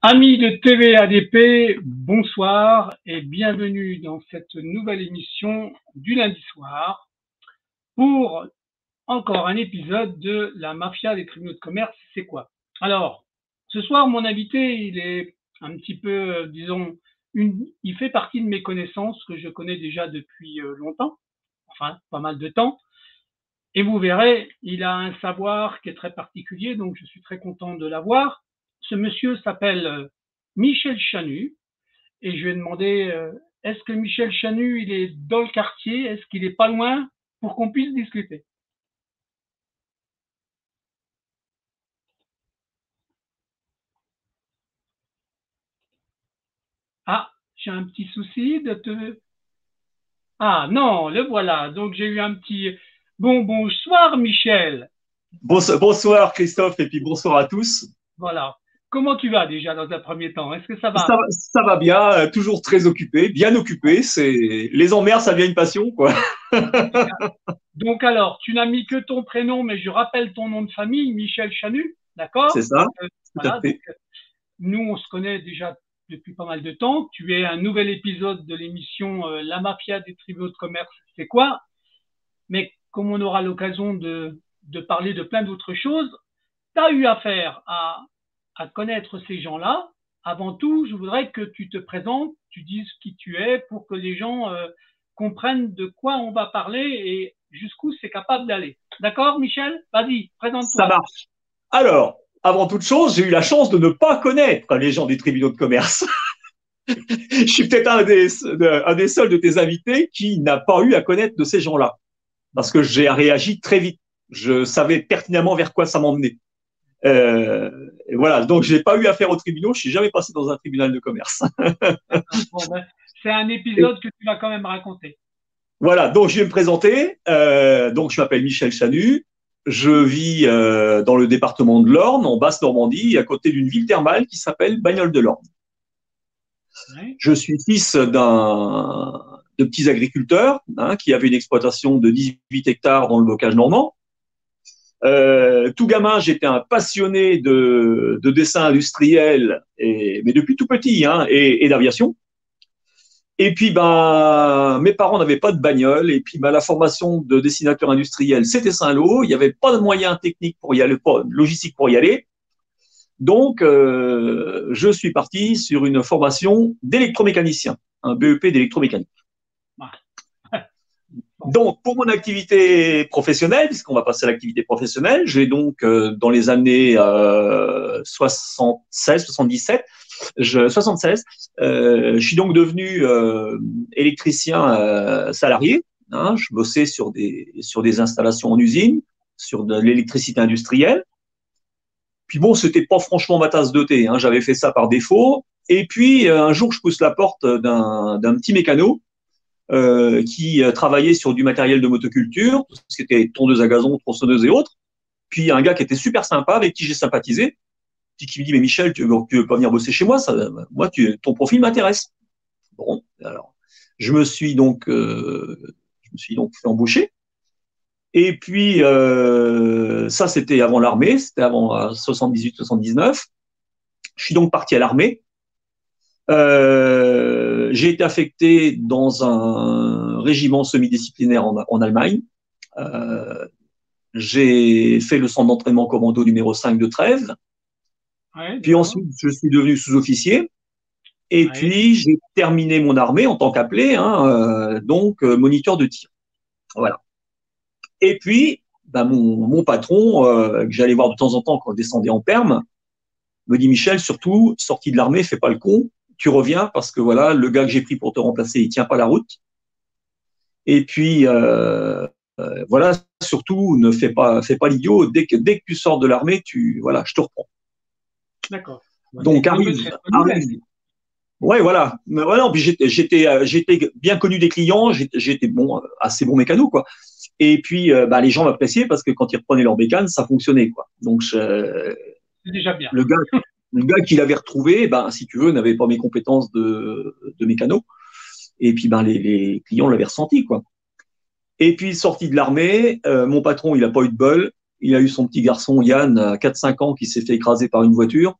Amis de TV ADP, bonsoir et bienvenue dans cette nouvelle émission du lundi soir pour encore un épisode de la mafia des tribunaux de commerce, c'est quoi? Alors, ce soir, mon invité, il est un petit peu, disons, il fait partie de mes connaissances que je connais déjà depuis longtemps, enfin, pas mal de temps. Et vous verrez, il a un savoir qui est très particulier, donc je suis très content de l'avoir. Ce monsieur s'appelle Michel Chanu, et je lui ai demandé, est-ce que Michel Chanu, il est dans le quartier? Est-ce qu'il est pas loin pour qu'on puisse discuter? Ah, j'ai un petit souci de te... Ah non, le voilà. Donc j'ai eu un petit... Bonsoir Michel. Bonsoir Christophe et puis bonsoir à tous. Voilà. Comment tu vas déjà dans un premier temps? Est-ce que ça Ça, va? ça va bien, toujours très occupé, bien occupé. C'est les emmerdes, ça devient une passion, quoi. Donc alors, tu n'as mis que ton prénom, mais je rappelle ton nom de famille, Michel Chanu, C'est d'accord? ça, tout à Voilà, donc fait. nous, on se connaît déjà depuis pas mal de temps. Tu es un nouvel épisode de l'émission La mafia des tribunaux de commerce, c'est quoi? Mais comme on aura l'occasion de parler de plein d'autres choses, tu as eu affaire à connaître ces gens-là. Avant tout, je voudrais que tu te présentes, tu dises qui tu es pour que les gens comprennent de quoi on va parler et jusqu'où c'est capable d'aller. D'accord, Michel? Vas-y, Ça présente-toi. marche. Alors, avant toute chose, j'ai eu la chance de ne pas connaître les gens des tribunaux de commerce. Je suis peut-être un des seuls de tes invités qui n'a pas eu à connaître de ces gens-là, parce que j'ai réagi très vite. Je savais pertinemment vers quoi ça m'emmenait. Et voilà, donc j'ai pas eu affaire aux tribunaux. Je suis jamais passé dans un tribunal de commerce. D'accord. Bon, ben, c'est un épisode que tu vas quand même raconter. Voilà, donc je vais me présenter. Donc je m'appelle Michel Chanu. Je vis dans le département de l'Orne, en Basse-Normandie, à côté d'une ville thermale qui s'appelle Bagnoles-de-l'Orne. Oui. Je suis fils de petits agriculteurs qui avaient une exploitation de 18 hectares dans le bocage normand. Tout gamin, j'étais un passionné de dessin industriel, mais depuis tout petit, et d'aviation. Et puis, ben, mes parents n'avaient pas de bagnole. Et puis, ben, la formation de dessinateur industriel, c'était Saint-Lô. Il n'y avait pas de moyens techniques pour y aller, pas de logistique pour y aller. Donc, je suis parti sur une formation d'électromécanicien, un BEP d'électromécanique. Ah. Bon. Donc, pour mon activité professionnelle, puisqu'on va passer à l'activité professionnelle, j'ai donc, dans les années 76, 77, 76, je suis donc devenu électricien salarié. Je bossais sur des installations en usine, sur de l'électricité industrielle. Puis bon, c'était pas franchement ma tasse de thé. J'avais fait ça par défaut. Et puis, un jour, je pousse la porte d'un petit mécano qui travaillait sur du matériel de motoculture, tout ce qui était tondeuse à gazon, tronçonneuse et autres. Puis il y a un gars qui était super sympa, avec qui j'ai sympathisé, puis qui me dit, mais Michel, tu veux pas venir bosser chez moi? Moi, ton profil m'intéresse. Bon, alors, je me suis donc fait embaucher. Et puis, ça, c'était avant l'armée, c'était avant 78-79. Je suis donc parti à l'armée. J'ai été affecté dans un régiment semi-disciplinaire en Allemagne. Euh, j'ai fait le centre d'entraînement commando numéro 5 de Trèves. Ouais, Puis d'accord. ensuite, je suis devenu sous-officier. Et Ouais. puis, j'ai terminé mon armée en tant qu'appelé, donc moniteur de tir. Voilà. Et puis, ben, mon patron, que j'allais voir de temps en temps quand je descendais en perme, me dit, Michel, surtout, sorti de l'armée, fais pas le con. Tu reviens parce que voilà, le gars que j'ai pris pour te remplacer, il tient pas la route. Et puis, voilà, surtout, fais pas l'idiot. Dès que tu sors de l'armée, voilà, je te reprends. D'accord. Bon, c'est Donc, une très bonne nouvelle. arrive. Ouais, voilà. Mais voilà, puis j'étais bien connu des clients, j'étais bon, assez bon mécano, quoi. Et puis, bah, les gens m'appréciaient parce que quand ils reprenaient leur bécane, ça fonctionnait, quoi. Donc, C'est déjà bien. le gars, le gars qui l'avait retrouvé, ben, si tu veux, n'avait pas mes compétences de mécano. Et puis, ben, les clients l'avaient ressenti, quoi. Et puis, sorti de l'armée, mon patron, il a pas eu de bol. Il a eu son petit garçon, Yann, à 4-5 ans, qui s'est fait écraser par une voiture.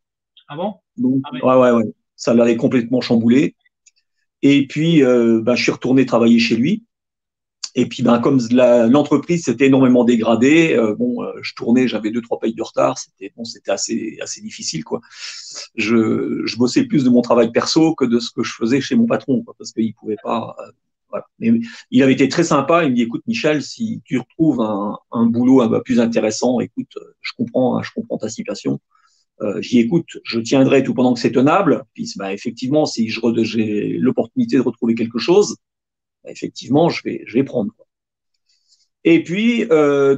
Ah bon? Donc, Ah oui. ouais. Ça l'avait complètement chamboulé. Et puis, je suis retourné travailler chez lui. Et puis, comme l'entreprise s'était énormément dégradée, je tournais, j'avais 2, 3 payes de retard. C'était assez difficile, quoi. Je bossais plus de mon travail perso que de ce que je faisais chez mon patron, quoi, parce qu'il pouvait pas. Voilà. Mais il avait été très sympa. Il me dit, écoute, Michel, si tu retrouves un boulot un peu plus intéressant, écoute, je comprends ta situation. J'y écoute, je tiendrai tout pendant que c'est tenable. Puis, effectivement, si j'ai l'opportunité de retrouver quelque chose, effectivement, je vais prendre. Et puis,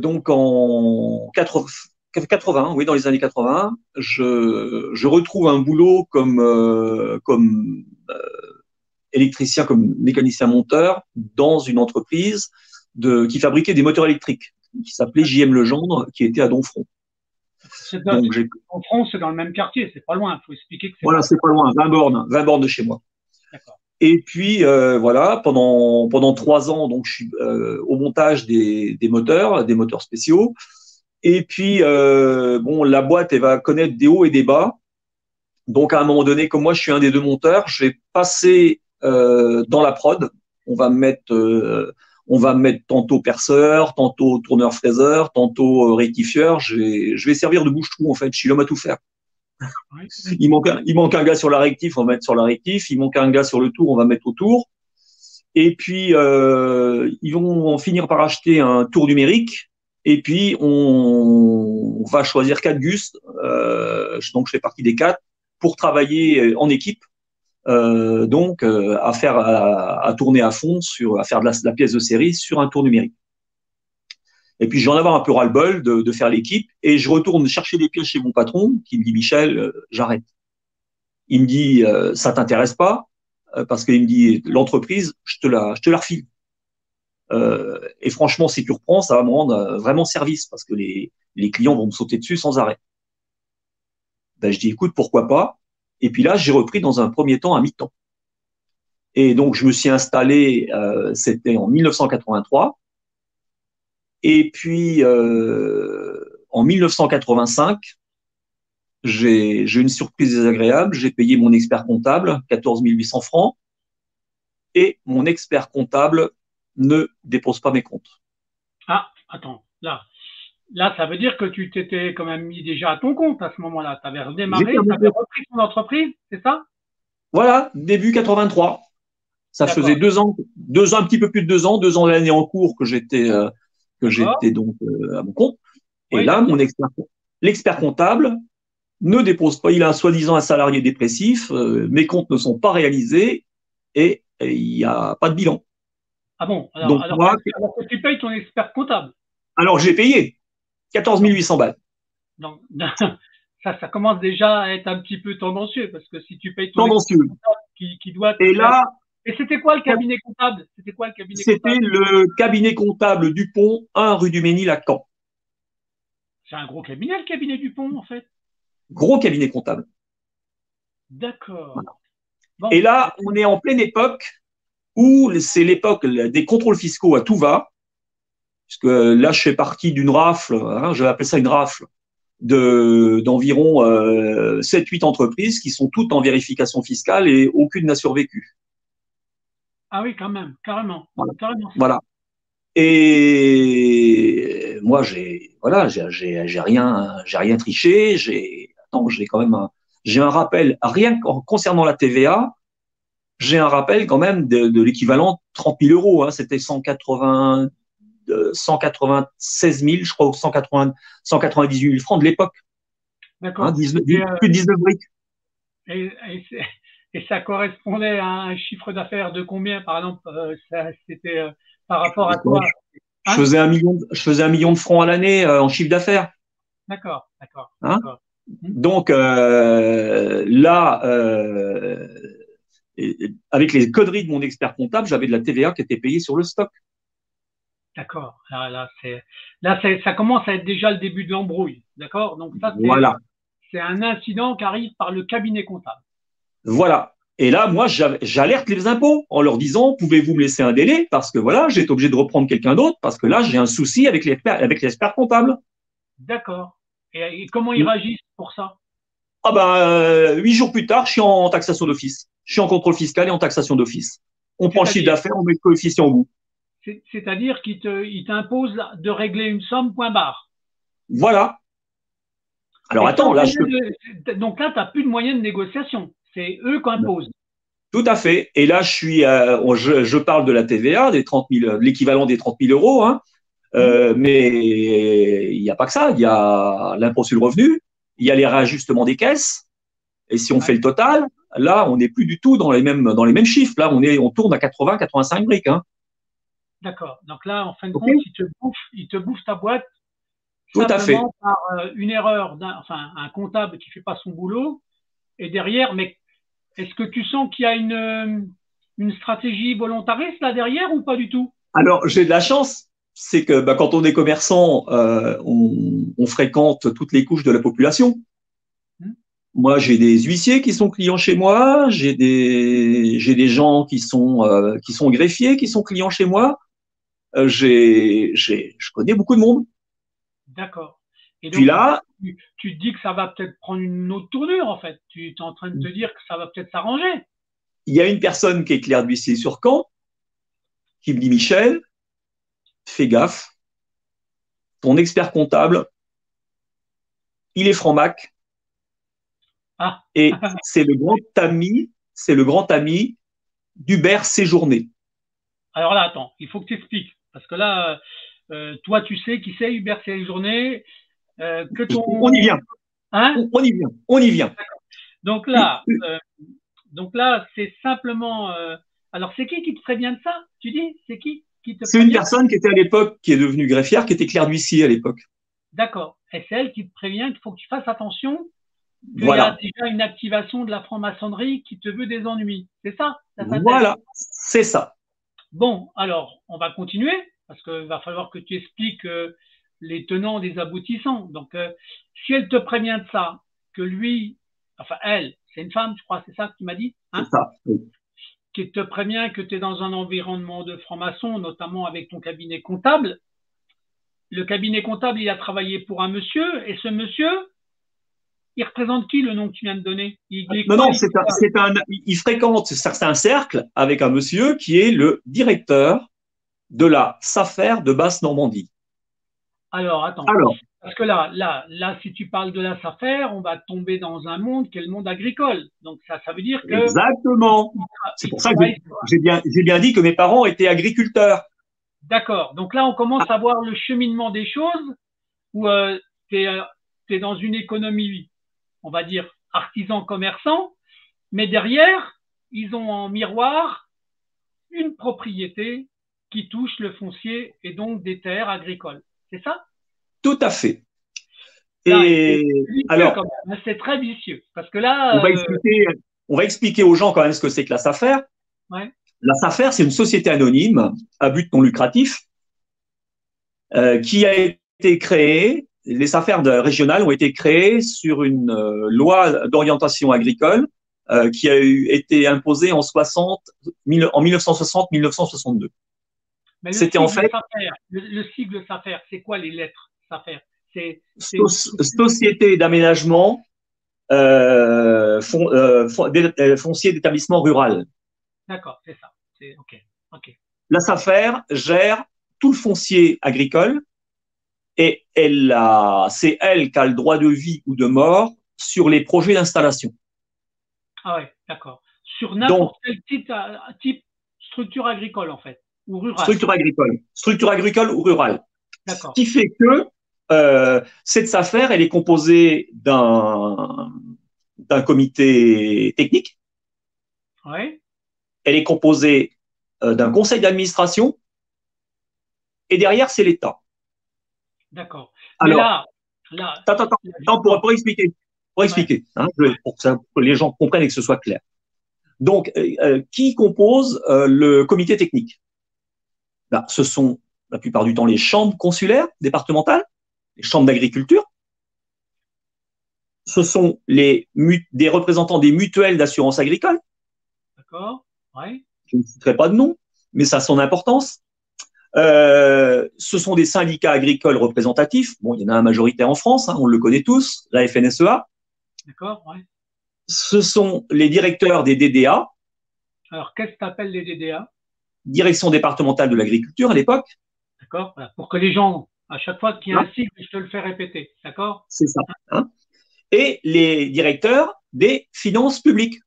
donc en 80, oui, dans les années 80, je retrouve un boulot comme électricien, comme mécanicien monteur dans une entreprise qui fabriquait des moteurs électriques, qui s'appelait JM Legendre, qui était à Donfront. Donc, En France, c'est dans le même quartier, c'est pas loin. Il faut expliquer que c'est voilà, pas. c'est pas loin, 20 bornes de chez moi. D'accord. Et puis voilà, pendant 3 ans, donc je suis au montage des moteurs spéciaux. Et puis la boîte, elle va connaître des hauts et des bas. Donc à un moment donné, comme moi je suis un des deux monteurs, je vais passer dans la prod. On va me mettre tantôt perceur, tantôt tourneur-fraiseur, tantôt rectifieur. Je vais servir de bouche-trou en fait. Je suis l'homme à tout faire. Oui. Il manque un gars sur la rectif, on va mettre sur la rectif. Il manque un gars sur le tour, on va mettre au tour. Et puis, ils vont finir par acheter un tour numérique. Et puis, on va choisir 4 gus. Donc, je fais partie des 4 pour travailler en équipe. À tourner à fond, à faire de la pièce de série sur un tour numérique. Et puis, j'en avais un peu ras-le-bol de faire l'équipe. Et je retourne chercher des pièces chez mon patron qui me dit, Michel, j'arrête. Il me dit, ça t'intéresse pas? Parce qu'il me dit, l'entreprise, je te la refile. Et franchement, si tu reprends, ça va me rendre vraiment service parce que les clients vont me sauter dessus sans arrêt. Je dis, écoute, pourquoi pas? Et puis là, j'ai repris dans un premier temps à mi-temps. Et donc, je me suis installé, c'était en 1983. Et puis, en 1985, j'ai une surprise désagréable. J'ai payé mon expert comptable 14 800 francs et mon expert comptable ne dépose pas mes comptes. Ah, attends, là, ça veut dire que tu t'étais quand même mis déjà à ton compte à ce moment-là. Tu avais redémarré, J'étais à tu mon avais compte. repris ton entreprise, c'est ça? Voilà, début 83. Ça faisait D'accord, 2 ans, un petit peu plus de 2 ans, 2 ans de l'année en cours que d'accord. j'étais donc à mon compte. Et Oui, là, d'accord. l'expert comptable ne dépose pas. Il a soi-disant un salarié dépressif. Mes comptes ne sont pas réalisés et il n'y a pas de bilan. Ah bon, alors, Donc alors, moi, alors que tu payes ton expert comptable. alors j'ai payé 14 Donc, 800 balles. donc ça commence déjà à être un petit peu tendancieux parce que si tu payes ton expert Tendancieux. comptable qui doit te Et faire. là, Et c'était quoi le cabinet comptable? C'était quoi le cabinet c'était comptable? le cabinet comptable Dupont, 1 rue du Ménil à Caen. C'est un gros cabinet, le cabinet Dupont, en fait. Gros cabinet comptable. Voilà. D'accord. Et Bon, là, on est en pleine époque où c'est l'époque des contrôles fiscaux à tout va, puisque là, je fais partie d'une rafle, hein, je vais appeler ça une rafle, d'environ 7-8 entreprises qui sont toutes en vérification fiscale et aucune n'a survécu. ah oui, quand même, carrément, Voilà. carrément. Voilà. Et moi, j'ai rien triché. J'ai quand même j'ai un rappel, rien concernant la TVA, j'ai un rappel quand même de l'équivalent de 30 000 euros. Hein, c'était 196 000, je crois, ou 198 000 francs de l'époque. Hein, D'accord. 19, Et, plus de 19 briques. et, et, et ça correspondait à un chiffre d'affaires de combien, par exemple, c'était par rapport à quoi? Je Hein? faisais 1 million de francs à l'année en chiffre d'affaires. D'accord, d'accord, Hein. d'accord. Donc là, avec les conneries de mon expert comptable, j'avais de la TVA qui était payée sur le stock. D'accord. Ça commence à être déjà le début de l'embrouille. D'accord? Donc ça, Voilà, c'est un incident qui arrive par le cabinet comptable. voilà. Et là, moi, j'alerte les impôts en leur disant, pouvez-vous me laisser un délai parce que voilà, j'ai été obligé de reprendre quelqu'un d'autre parce que là, j'ai un souci avec l'expert comptable. D'accord. Et comment ils réagissent pour ça? Ah ben, 8 jours plus tard, je suis en taxation d'office. Je suis en contrôle fiscal et en taxation d'office. On prend le chiffre C'est-à-dire, d'affaires, on met le coefficient au bout. c'est-à-dire il t'impose de régler une somme, point barre. Voilà. Alors Et sans attends, là, moyen donc là, tu n'as plus de moyen de négociation. C'est eux qui imposent. tout à fait. Et là, je parle de la TVA, des 30 000, l'équivalent des 30 000 euros, hein. Mais il n'y a pas que ça. Il y a l'impôt sur le revenu, il y a les réajustements des caisses. Et si on Ouais. fait le total, là, on n'est plus du tout dans les mêmes chiffres. Là, on tourne à 80-85 briques, hein. D'accord. Donc là, en fin de compte, Okay. il te bouffe ta boîte Tout à fait. simplement par une erreur enfin, un comptable qui fait pas son boulot. Et derrière, mais est-ce que tu sens qu'il y a une stratégie volontariste là derrière ou pas du tout? Alors, j'ai de la chance. C'est que bah, quand on est commerçant, on fréquente toutes les couches de la population. Moi, j'ai des huissiers qui sont clients chez moi, j'ai des gens qui sont greffiers, qui sont clients chez moi. Je connais beaucoup de monde. D'accord. Et Puis donc, là, tu te dis que ça va peut-être prendre une autre tournure, en fait. Tu es en train de te dire que ça va peut-être s'arranger. il y a une personne qui est clerc d'huissier sur Caen qui me dit Michel, fais gaffe, ton expert comptable, il est franc-mac Ah, et c'est le grand ami d'Hubert Séjourné. alors là, attends, il faut que tu expliques. Parce que là, toi, tu sais qui c'est Hubert Séjourné, que On y ton. vient, Hein? on y vient, on y vient. Donc là, euh, donc là, c'est simplement. Alors, c'est qui te prévient de ça? Tu dis, c'est qui te C'est une prévient? personne qui était à l'époque, qui est devenue greffière, qui était clerc d'huissier à l'époque. D'accord. Et c'est elle qui te prévient qu'il faut que tu fasses attention, qu'il y a Voilà, déjà une activation de la franc-maçonnerie qui te veut des ennuis. C'est ça, ça s'appelle. voilà, c'est ça. Bon, alors, on va continuer, parce qu'il va falloir que tu expliques les tenants des aboutissants. Donc, si elle te prévient de ça, que lui, enfin elle, c'est une femme, je crois, c'est ça que tu m'as dit, C'est hein, ça. qui te prévient que tu es dans un environnement de franc-maçon, notamment avec ton cabinet comptable. Le cabinet comptable, il a travaillé pour un monsieur, et ce monsieur, il représente qui, le nom que tu viens de donner? Il est Non, quoi? non, il fréquente certains cercles avec un monsieur qui est le directeur de la SAFER de Basse-Normandie. Alors, attends. Alors, Parce que là, si tu parles de la SAFER, on va tomber dans un monde qui est le monde agricole. Donc, ça veut dire que exactement. C'est il pour ça que travaille. j'ai bien dit que mes parents étaient agriculteurs. D'accord. Donc là, on commence Ah, à voir le cheminement des choses où tu es dans une économie, on va dire, artisan-commerçant, mais derrière, ils ont en miroir une propriété qui touche le foncier et donc des terres agricoles. C'est ça? tout à fait. Là, Et c'est vicieux alors, quand même, hein. C'est très vicieux. Parce que on là, va expliquer, on va expliquer aux gens quand même ce que c'est que la SAFER. ouais, La SAFER, c'est une société anonyme à but non lucratif qui a été créée. Les SAFER régionales ont été créées sur une loi d'orientation agricole qui a été imposée en 1960-1962. mais le C'était en sigle fait SAFER, le sigle SAFER, c'est quoi les lettres SAFER? C'est une Société d'aménagement foncier d'établissement rural. D'accord, c'est ça. C'est ok, ok. La SAFER gère tout le foncier agricole et c'est elle qui a le droit de vie ou de mort sur les projets d'installation. Ah ouais, d'accord. Sur Donc, n'importe quel type structure agricole en fait, ou rurale. structure agricole ou rurale. Ce D'accord. qui fait que cette SAFER, elle est composée d'un comité technique, Ouais, elle est composée d'un conseil d'administration et derrière, c'est l'État. d'accord. Mais Alors, là, attends justement, pour expliquer. Pour ouais, expliquer, hein, pour que les gens comprennent et que ce soit clair. Donc, qui compose le comité technique? Ben, ce sont la plupart du temps les chambres consulaires départementales, les chambres d'agriculture. Ce sont des représentants des mutuelles d'assurance agricole. d'accord, ouais, Je ne citerai pas de nom, mais ça a son importance. Ce sont des syndicats agricoles représentatifs. Bon, il y en a un majoritaire en France, hein, on le connaît tous, la FNSEA. D'accord, ouais. Ce sont les directeurs des DDA, Alors, qu'est-ce que tu appelles les DDA? Direction départementale de l'agriculture à l'époque. D'accord? Voilà. Pour que les gens, à chaque fois qu'il y a Hein, un cycle, je te le fais répéter. D'accord? c'est ça. Hein, et les directeurs des finances publiques.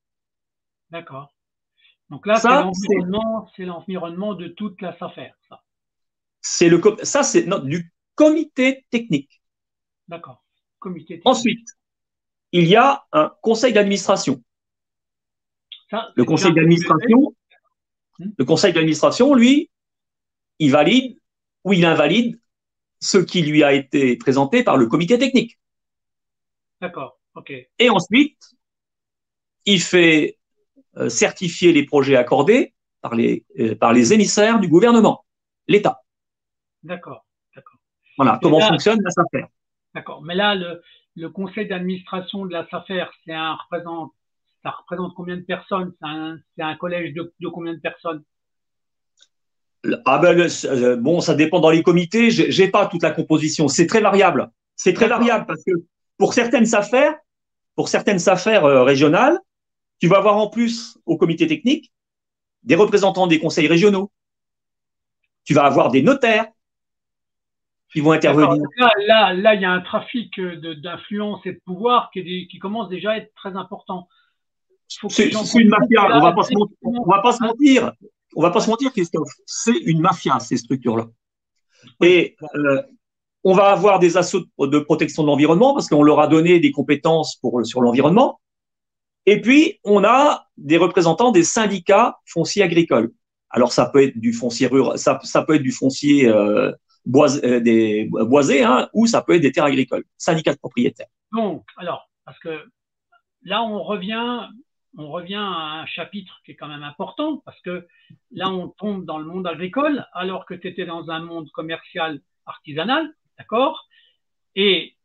D'accord. Donc là, Ça, c'est l'environnement de toute la SAFER, ça. c'est du comité technique. D'accord. Comité technique. Ensuite, il y a un conseil d'administration. Ça, Le c'est déjà conseil un peu plus élevé. d'administration, le conseil d'administration, lui, il valide ou il invalide ce qui lui a été présenté par le comité technique. D'accord. OK. Et ensuite, il fait certifier les projets accordés par les émissaires du gouvernement, l'État. D'accord. D'accord. Voilà Mais comment là, fonctionne la SAFER. d'accord. Mais là, le conseil d'administration de la SAFER, ça représente combien de personnes? C'est un collège de combien de personnes? Ah ben, bon, ça dépend dans les comités. J'ai pas toute la composition. C'est très variable. C'est très D'accord. variable parce que pour certaines affaires, régionales, tu vas avoir en plus au comité technique des représentants des conseils régionaux. Tu vas avoir des notaires qui vont D'accord. intervenir. Là, il y a un trafic d'influence et de pouvoir qui commence déjà à être très important. Il faut que les gens C'est une comprennent que mafia. là, On va pas se hein, mentir. On va pas se ouais, mentir, Christophe. C'est une mafia, ces structures-là. oui, Et on va avoir des assauts de protection de l'environnement parce qu'on leur a donné des compétences sur l'environnement. Et puis, on a des représentants des syndicats fonciers agricoles. Alors, ça peut être du foncier rural, ça peut être du foncier boisé, hein, ou ça peut être des terres agricoles, syndicats de propriétaires. donc, alors, parce que là, on revient à un chapitre qui est quand même important, parce que là, on tombe dans le monde agricole, alors que tu étais dans un monde commercial artisanal, d'accord? Et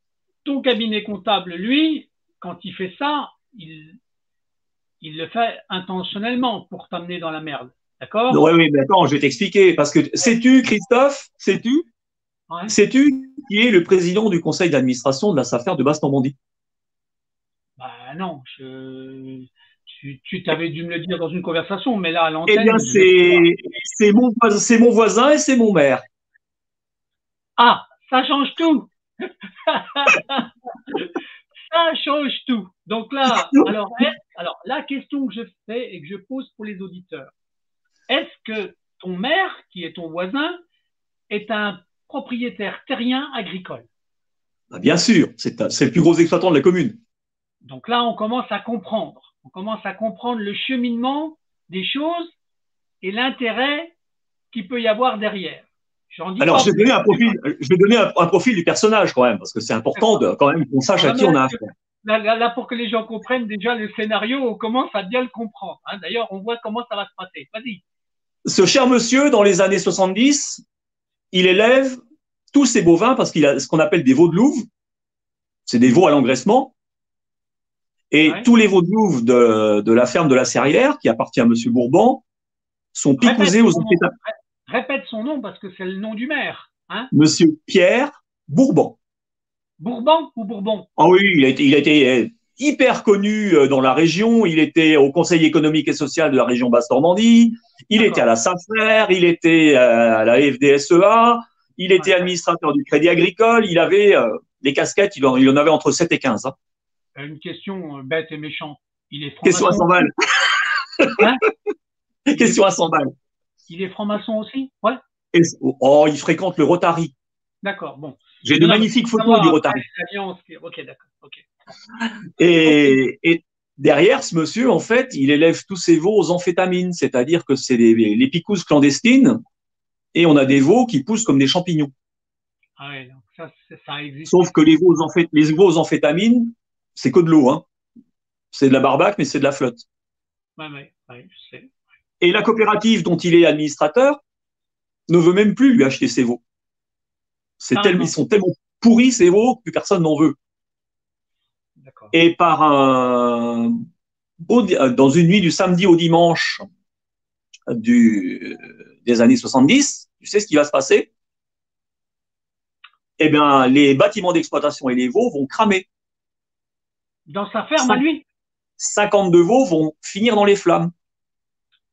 ton cabinet comptable, lui, quand il fait ça, il le fait intentionnellement pour t'amener dans la merde, d'accord? Oui, oui, mais attends, je vais t'expliquer. Parce que sais-tu, Christophe, Ouais. sais-tu qui est le président du conseil d'administration de la SAFER de Basse-Normandie? Bah non, tu t'avais dû me le dire dans une conversation, mais là, à Eh bien, l'antenne, je vais savoir. c'est mon voisin et c'est mon maire. Ah, ça change tout. Ça change tout. Donc là, alors la question que je fais et que je pose pour les auditeurs, est-ce que ton maire, qui est ton voisin, est un propriétaire terrien agricole? Ah, bien sûr, c'est le plus gros exploitant de la commune. Donc là, on commence à comprendre. On commence à comprendre le cheminement des choses et l'intérêt qu'il peut y avoir derrière. J'en dis Alors, pas plus. je vais donner un profil du personnage quand même, parce que c'est important quand même qu'on sache à qui on a affaire. Là, pour que les gens comprennent déjà le scénario, on commence à bien le comprendre. Hein. D'ailleurs, on voit comment ça va se passer. Vas-y. Ce cher monsieur, dans les années 70, il élève tous ses bovins parce qu'il a ce qu'on appelle des veaux de louve. C'est des veaux à l'engraissement. Et Ouais. tous les veaux de louve de la ferme de la Serrière, qui appartient à monsieur Bourbon, sont Répète picousés aux son nom. amphétamines. Répète son nom parce que c'est le nom du maire. Hein. Monsieur Pierre Bourbon. Bourbon ou Bourbon? Ah oui, il a été hyper connu dans la région. Il était au Conseil économique et social de la région Basse-Normandie. Il était à D'accord. la SAFER. Il était à la FDSEA. Il était Ouais. administrateur du Crédit Agricole. Il avait des casquettes. Il en avait entre 7 et 15. Hein. Une question bête et méchante. Il est Question à franc-maçon 100 balles. aussi? Hein? Il est, Question à 100 balles. il est franc-maçon aussi? Ouais. Oh, il fréquente le Rotary. D'accord. Bon. J'ai de Non, non, mais magnifiques faut photos du savoir après Rotary. l'alliance. Ok, d'accord. Ok. Ok. Et derrière, ce monsieur, en fait, il élève tous ses veaux aux amphétamines, c'est-à-dire que c'est les picousses clandestines, et on a des veaux qui poussent comme des champignons. Ah ouais, donc ça existe Sauf que effectivement. les veaux aux amphétamines, c'est que de l'eau, hein. C'est de la barbaque, mais c'est de la flotte. Ouais, ouais, ouais, je sais. Et la coopérative dont il est administrateur ne veut même plus lui acheter ses veaux. Ils Carrément. sont tellement pourris, ces veaux, que plus personne n'en veut. D'accord. Et dans une nuit du samedi au dimanche des années 70, tu sais ce qui va se passer? Eh bien, les bâtiments d'exploitation et les veaux vont cramer. Dans sa ferme à lui? 52 veaux vont finir dans les flammes.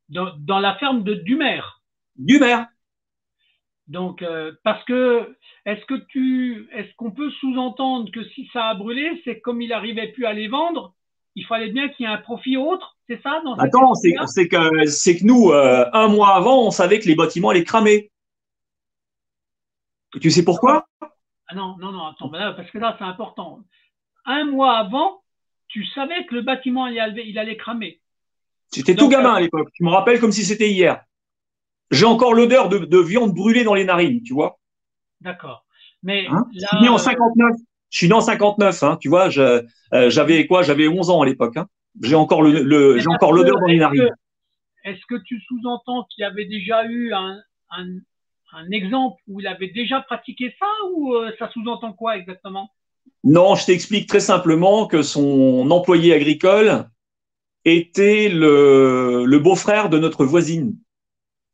Dans la ferme du maire? Du maire. Donc, parce que est-ce qu'on peut sous-entendre que si ça a brûlé, c'est comme il n'arrivait plus à les vendre, il fallait bien qu'il y ait un profit autre, c'est ça dans cet Attends, esprit-là? c'est que nous, un mois avant, on savait que les bâtiments allaient cramer. Et tu sais pourquoi? Ah non, non, non, attends, ben là, parce que là, c'est important. Un mois avant, tu savais que le bâtiment il allait cramer. J'étais tout Donc, gamin à l'époque. Je me rappelle comme si c'était hier. J'ai encore l'odeur de viande brûlée dans les narines, tu vois. d'accord. Mais Hein, je suis né là, en 59. Je suis né en 59, hein, tu vois. J'avais quoi? J'avais 11 ans à l'époque. Hein. J'ai encore mais j'ai parce encore que, l'odeur dans les narines. est-ce que tu sous-entends qu'il y avait déjà eu un, un exemple où il avait déjà pratiqué ça ou ça sous-entend quoi exactement? Non, je t'explique très simplement que son employé agricole était le beau-frère de notre voisine.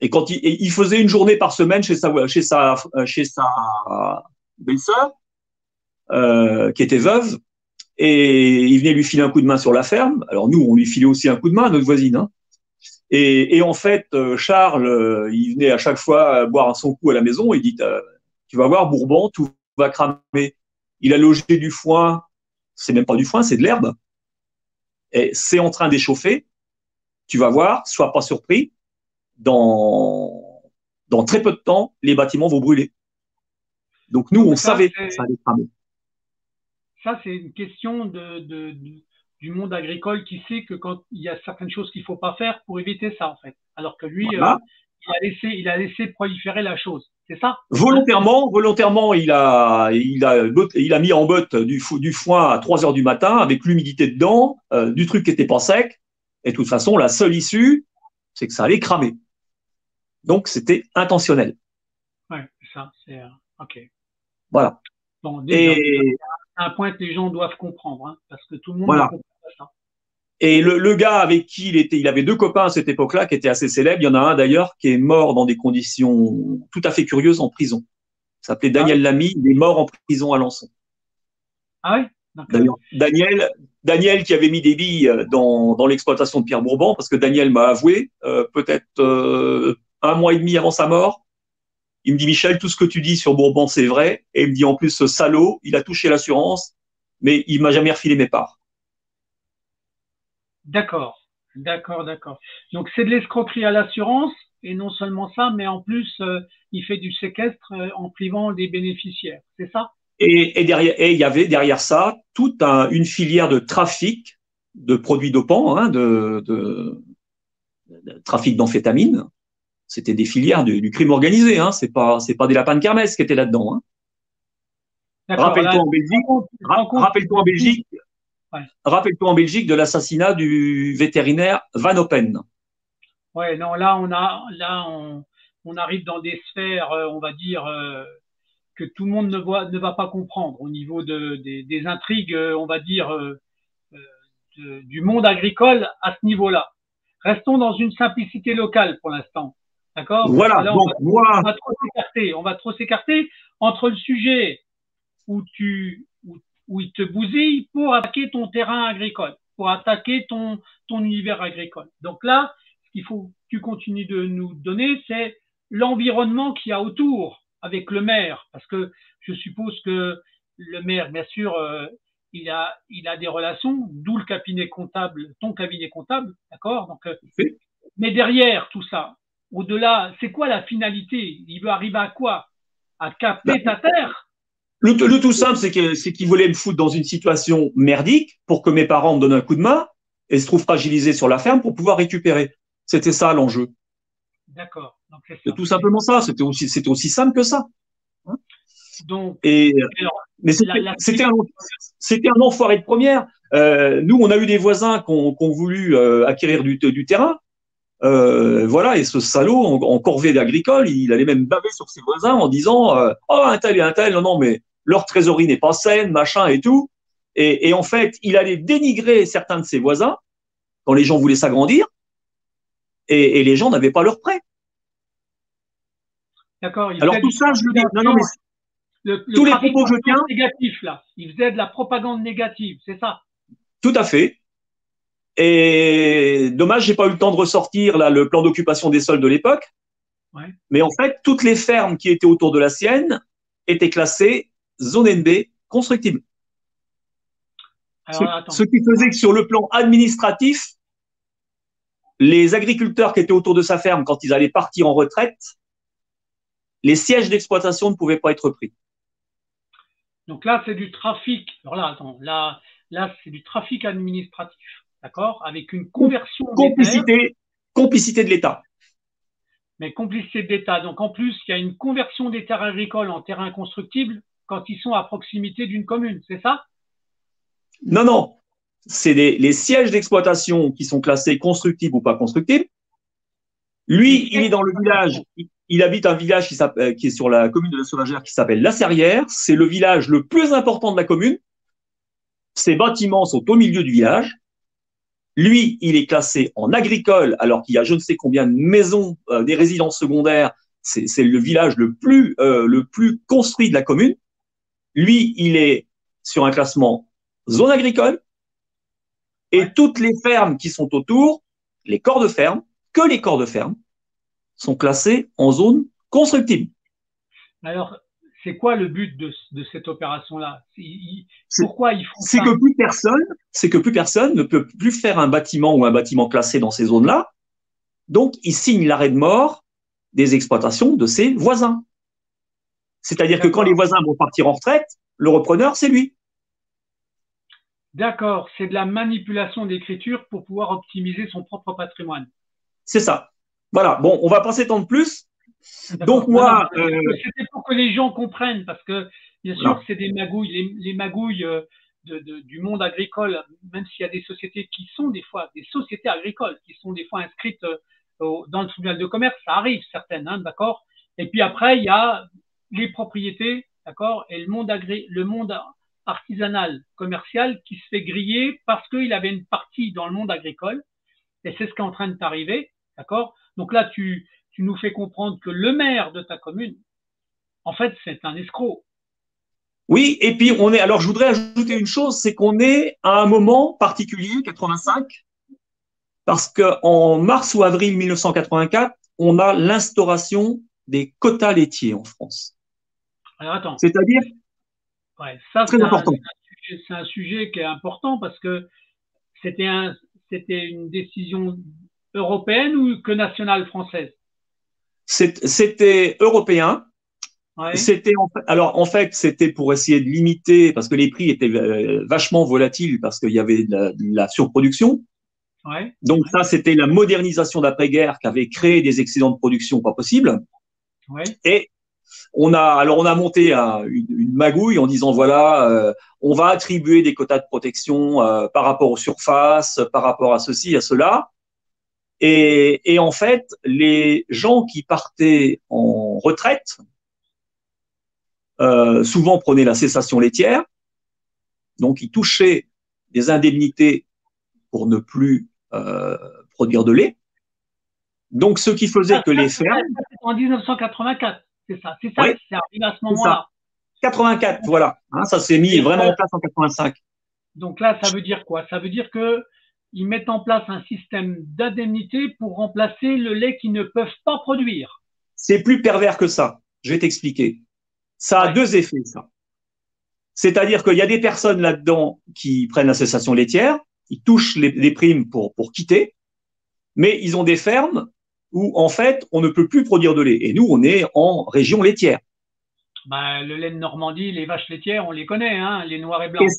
Et quand il faisait une journée par semaine chez sa belle-sœur, qui était veuve, et il venait lui filer un coup de main sur la ferme. Alors nous, on lui filait aussi un coup de main à notre voisine. Hein. Et en fait, Charles, il venait à chaque fois boire son coup à la maison. Il dit, tu vas voir, Bourbon, tout va cramer. Il a logé du foin. C'est même pas du foin, c'est de l'herbe. Et c'est en train d'échauffer. Tu vas voir, sois pas surpris. Dans, dans très peu de temps, les bâtiments vont brûler. Donc nous, Donc on savait que ça allait cramer. ça, c'est une question du monde agricole qui sait que quand il y a certaines choses qu'il ne faut pas faire pour éviter ça, en fait. Alors que lui, Voilà. il a laissé proliférer la chose. C'est ça, hein? Volontairement, il a mis en botte du foin à 3 heures du matin avec l'humidité dedans, du truc qui était pas sec. Et de toute façon, la seule issue, c'est que ça allait cramer. Donc, c'était intentionnel. Ouais, c'est ça, c'est, ok. Voilà. Bon, déjà, Et c'est un point que les gens doivent comprendre, hein, parce que tout le monde ne voilà. comprend pas ça. Et le gars avec qui il avait deux copains à cette époque-là qui étaient assez célèbres. Il y en a un d'ailleurs qui est mort dans des conditions tout à fait curieuses en prison. Il s'appelait Ah oui? Daniel Lamy. Il est mort en prison à Alençon. Ah oui? Donc, D'ailleurs, Daniel qui avait mis des billes dans l'exploitation de Pierre Bourbon, parce que Daniel m'a avoué, peut-être un mois et demi avant sa mort, il me dit, Michel, tout ce que tu dis sur Bourbon, c'est vrai. Et il me dit, en plus, ce salaud, il a touché l'assurance, mais il m'a jamais refilé mes parts. d'accord, d'accord, d'accord. Donc, c'est de l'escroquerie à l'assurance, et non seulement ça, mais en plus, il fait du séquestre en privant les bénéficiaires. C'est ça? Et il y avait derrière ça toute une filière de trafic de produits dopants, hein, de trafic d'amphétamines. C'était des filières du crime organisé, hein. C'est pas des lapins de kermesse qui étaient là-dedans. Hein. D'accord. Là, Rappelle-toi en Belgique, tu te rends compte rappelle-toi en de tout. Belgique, Ouais. rappelle-toi en Belgique de l'assassinat du vétérinaire Van Oppen. Ouais, non, on arrive dans des sphères, on va dire, que tout le monde ne va pas comprendre au niveau des intrigues, on va dire, euh, du monde agricole à ce niveau-là. Restons dans une simplicité locale pour l'instant. D'accord? Parce que Voilà, là, donc moi, on va trop s'écarter. On va trop s'écarter entre le sujet où où il te bousille pour attaquer ton terrain agricole, pour attaquer ton univers agricole. Donc là, ce qu'il faut que tu continues de nous donner, c'est l'environnement qu'il y a autour avec le maire, parce que je suppose que le maire, bien sûr, il a des relations, d'où le cabinet comptable, ton cabinet comptable, d'accord? Donc, mais derrière tout ça, au-delà, c'est quoi la finalité? Il veut arriver à quoi? À capter ta terre? le tout simple, c'est qu'il voulait me foutre dans une situation merdique pour que mes parents me donnent un coup de main et se trouvent fragilisés sur la ferme pour pouvoir récupérer. C'était ça l'enjeu. D'accord, donc c'est C'est ça. tout simplement ça. C'était aussi simple que ça. Hein. Donc, Et, alors, mais la suite, c'était un enfoiré de première. Nous, on a eu des voisins qui ont voulu acquérir du terrain. Voilà, et ce salaud en corvée d'agricole, il allait même baver sur ses voisins en disant oh, un tel et un tel, non, non, mais leur trésorerie n'est pas saine, machin et tout. Et en fait, il allait dénigrer certains de ses voisins quand les gens voulaient s'agrandir et les gens n'avaient pas leur prêt. d'accord, il Alors faisait tout du ça, je le dis, non, non, mais le tous les trafic propos que je d'influence tiens, négatif, là. Il faisait de la propagande négative, c'est ça. Tout à fait. Et dommage, j'ai pas eu le temps de ressortir là le plan d'occupation des sols de l'époque. Ouais. Mais en fait, toutes les fermes qui étaient autour de la sienne étaient classées zone NB constructible. Alors, attends. Ce qui faisait que sur le plan administratif, les agriculteurs qui étaient autour de sa ferme, quand ils allaient partir en retraite, les sièges d'exploitation ne pouvaient pas être pris. Donc là, c'est du trafic. Alors là, attends, là, c'est du trafic administratif, d'accord? Avec une conversion des terres, Complicité de l'État. mais complicité d'État. Donc en plus, il y a une conversion des terres agricoles en terrains constructibles quand ils sont à proximité d'une commune, c'est ça? Non, non. C'est les sièges d'exploitation qui sont classés constructibles ou pas constructibles. Lui, il est dans le village. Il habite un village qui est sur la commune de la Sauvagère qui s'appelle La Serrière. C'est le village le plus important de la commune. Ses bâtiments sont au milieu du village. Lui, il est classé en agricole, alors qu'il y a je ne sais combien de maisons, des résidences secondaires. C'est le village le plus construit de la commune. Lui, il est sur un classement zone agricole. Et Ouais. toutes les fermes qui sont autour, les corps de ferme, que les corps de ferme, sont classés en zone constructible. Alors, c'est quoi le but de cette opération-là? Pourquoi ils font C'est ça? que plus personne ne peut plus faire un bâtiment ou un bâtiment classé dans ces zones-là. Donc, il signe l'arrêt de mort des exploitations de ses voisins. C'est-à-dire que quand les voisins vont partir en retraite, le repreneur, c'est lui. D'accord, c'est de la manipulation d'écriture pour pouvoir optimiser son propre patrimoine. C'est ça. Voilà. Bon, on va pas s'étendre plus. Donc moi, c'était pour que les gens comprennent, parce que bien sûr, voilà. c'est des magouilles, les magouilles du monde agricole, même s'il y a des sociétés qui sont des fois des sociétés agricoles, qui sont des fois inscrites dans le tribunal de commerce, ça arrive certaines, hein, d'accord. Et puis après, il y a les propriétés, d'accord, et le monde artisanal, commercial, qui se fait griller parce qu'il avait une partie dans le monde agricole, et c'est ce qui est en train de t'arriver, d'accord. Donc là, tu nous fais comprendre que le maire de ta commune, en fait, c'est un escroc. Oui, et puis alors je voudrais ajouter une chose, c'est qu'on est à un moment particulier, 85, parce qu'en mars ou avril 1984, on a l'instauration des quotas laitiers en France. Alors attends. C'est-à-dire, ouais, ça très important. c'est un sujet qui est important parce que c'était une décision européenne ou que nationale française? C'était européen. Ouais. Alors en fait, c'était pour essayer de limiter, parce que les prix étaient vachement volatiles, parce qu'il y avait de la surproduction. Ouais. Donc ça, c'était la modernisation d'après-guerre qui avait créé des excédents de production pas possibles. Ouais. Et on a monté une magouille en disant voilà, on va attribuer des quotas de protection par rapport aux surfaces, par rapport à ceci, à cela. Et en fait, les gens qui partaient en retraite souvent prenaient la cessation laitière, donc ils touchaient des indemnités pour ne plus produire de lait. Donc, ce qui faisait que les fermes. En 1984, c'est ça. C'est Oui, arrivé à ce moment-là. 84, voilà. Hein, ça s'est mis vraiment en place en 85. Donc là, ça veut dire quoi? Ça veut dire que ils mettent en place un système d'indemnité pour remplacer le lait qu'ils ne peuvent pas produire. C'est plus pervers que ça. Je vais t'expliquer. Ça a deux effets, ça. C'est-à-dire qu'il y a des personnes là-dedans qui prennent la cessation laitière, ils touchent les primes pour quitter, mais ils ont des fermes où, en fait, on ne peut plus produire de lait. Et nous, on est en région laitière. Ben, le lait de Normandie, les vaches laitières, on les connaît, hein, les noirs et blancs. Et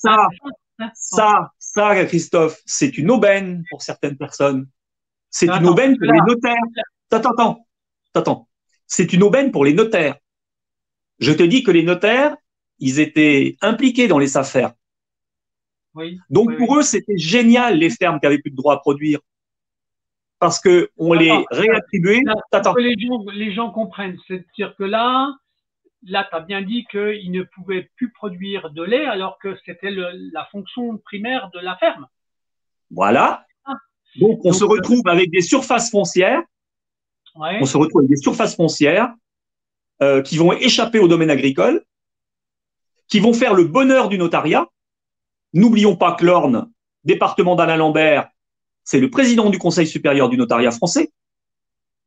ça, Christophe, c'est une aubaine pour certaines personnes. C'est une aubaine pour les notaires. Attends. C'est une aubaine pour les notaires. Je te dis que les notaires, ils étaient impliqués dans les affaires. Oui, donc, pour eux, c'était génial, les fermes qui n'avaient plus de droit à produire. Parce qu'on les réattribuait. Que les gens comprennent. C'est-à-dire que là, tu as bien dit qu'ils ne pouvaient plus produire de lait alors que c'était la fonction primaire de la ferme. Voilà. Donc, on se retrouve avec des surfaces foncières. Ouais. On se retrouve avec des surfaces foncières qui vont échapper au domaine agricole, qui vont faire le bonheur du notariat. N'oublions pas que l'Orne, département d'Alain Lambert, c'est le président du Conseil supérieur du notariat français.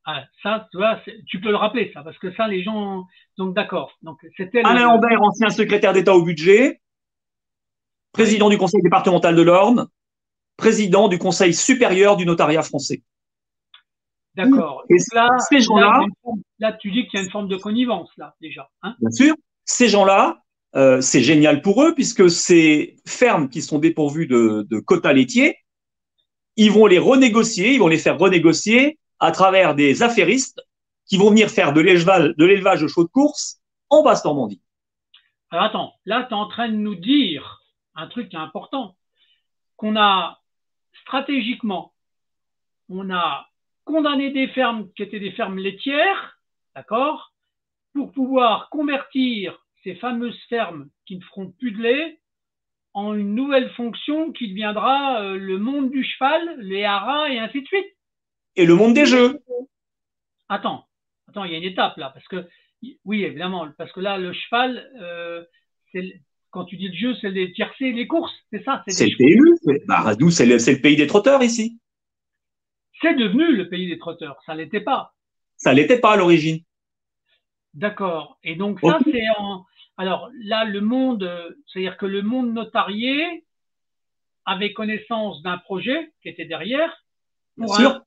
Ah, ça, tu vois, tu peux le rappeler, ça, parce que ça, les gens, donc d'accord. Donc, c'était Alain Lambert, ancien secrétaire d'État au budget, oui, président du Conseil départemental de l'Orne, président du Conseil supérieur du notariat français. d'accord. Et Donc là, ces gens-là, là, tu dis qu'il y a une forme de connivence, là, déjà, hein? bien sûr, ces gens-là, c'est génial pour eux puisque ces fermes qui sont dépourvues de quotas laitiers, ils vont les renégocier, ils vont les faire renégocier à travers des affairistes qui vont venir faire de l'élevage de chevaux de course en Basse-Normandie. Alors attends, là, tu es en train de nous dire un truc qui est important, qu'on a stratégiquement, on a condamné des fermes qui étaient des fermes laitières, d'accord, pour pouvoir convertir ces fameuses fermes qui ne feront plus de lait en une nouvelle fonction qui deviendra le monde du cheval, les haras et ainsi de suite. Et le monde des jeux. Attends, il y a une étape là, parce que, oui, évidemment, parce que là, le cheval, quand tu dis le jeu, c'est les tiercés, les courses, c'est ça? C'est le PMU. Bah, nous, c'est le pays des trotteurs ici. C'est devenu le pays des trotteurs, ça l'était pas. Ça l'était pas à l'origine. D'accord. Et donc ça, Okay. c'est en. Alors là, le monde, c'est-à-dire que le monde notarié avait connaissance d'un projet qui était derrière Bien sûr.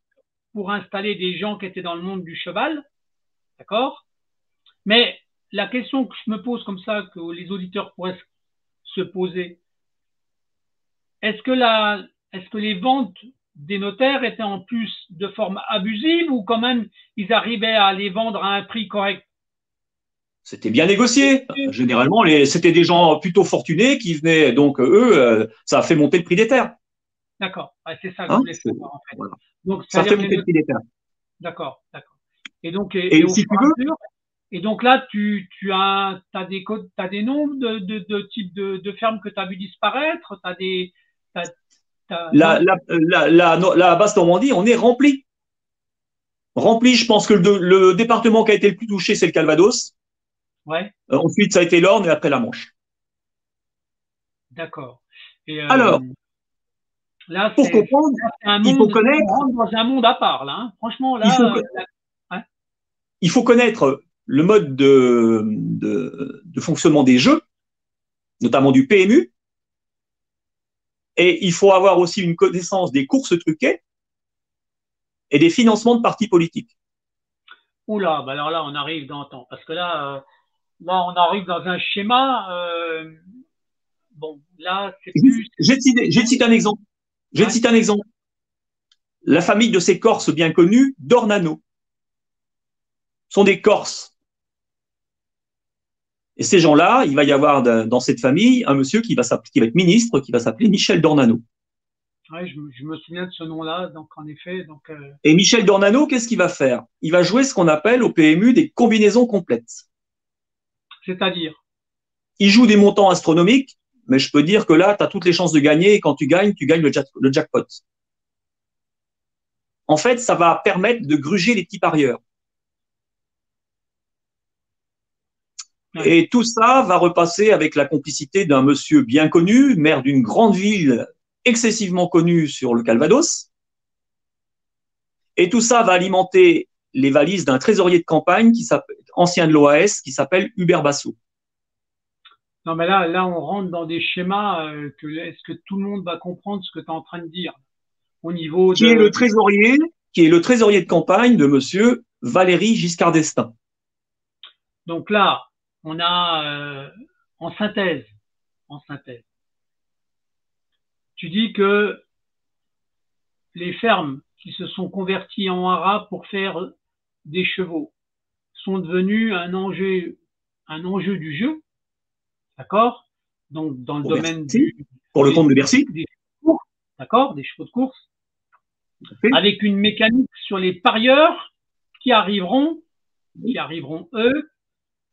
Pour installer des gens qui étaient dans le monde du cheval, d'accord? Mais la question que je me pose comme ça, que les auditeurs pourraient se poser, est-ce que les ventes des notaires étaient en plus de forme abusive ou quand même ils arrivaient à les vendre à un prix correct? C'était bien négocié. Généralement, c'était des gens plutôt fortunés qui venaient. Donc, eux, ça a fait monter le prix des terres. D'accord. Ouais, c'est ça que je Hein, voulais savoir en fait. voilà. Donc, Ça fait c'est-à-dire que monter le prix des terres. d'accord, d'accord. Et donc, Et au si fur tu et à veux, mesure, et donc là, tu as, des codes, t'as des noms de types de fermes que tu as vu disparaître, t'as des, non? la Basse-Normandie, on est rempli. Rempli, je pense que le département qui a été le plus touché, c'est le Calvados. Ouais, Ensuite, ça a été l'Orne et après la Manche. d'accord. Et Alors, là, pour comprendre, c'est un il faut monde, on connaître, rentre dans un monde à part, là, hein. Franchement, il faut, là, ouais, il faut connaître le mode de fonctionnement des jeux, notamment du PMU, et il faut avoir aussi une connaissance des courses truquées et des financements de partis politiques. oula, bah alors là, on arrive dans temps, parce que là, là, on arrive dans un schéma, bon, là, c'est plus, Je vais te citer un exemple. Je vais te ouais, citer un exemple. La famille de ces Corses bien connus, d'Ornano, sont des Corses. Et ces gens-là, il va y avoir dans cette famille un monsieur qui va être ministre, qui va s'appeler Michel Dornano. ouais, je me souviens de ce nom-là, donc en effet, donc, Et Michel Dornano, qu'est-ce qu'il va faire? Il va jouer ce qu'on appelle au PMU des combinaisons complètes. c'est-à-dire, Il joue des montants astronomiques, mais je peux dire que là, tu as toutes les chances de gagner, et quand tu gagnes le jackpot. En fait, ça va permettre de gruger les petits parieurs. ouais. Et tout ça va repasser avec la complicité d'un monsieur bien connu, maire d'une grande ville excessivement connue sur le Calvados. Et tout ça va alimenter les valises d'un trésorier de campagne ancien de l'OAS qui s'appelle Hubert Bassot. Non, mais là, on rentre dans des schémas est-ce que tout le monde va comprendre ce que tu es en train de dire au niveau Qui est de. le trésorier de campagne de monsieur Valéry Giscard d'Estaing. Donc là, on a en synthèse, tu dis que les fermes qui se sont converties en haras pour faire des chevaux sont devenues un enjeu du jeu, d'accord? Donc dans le Pour domaine Bercy, pour le compte de Bercy. des chevaux, d'accord, des chevaux de course, avec une mécanique sur les parieurs qui arriveront, eux,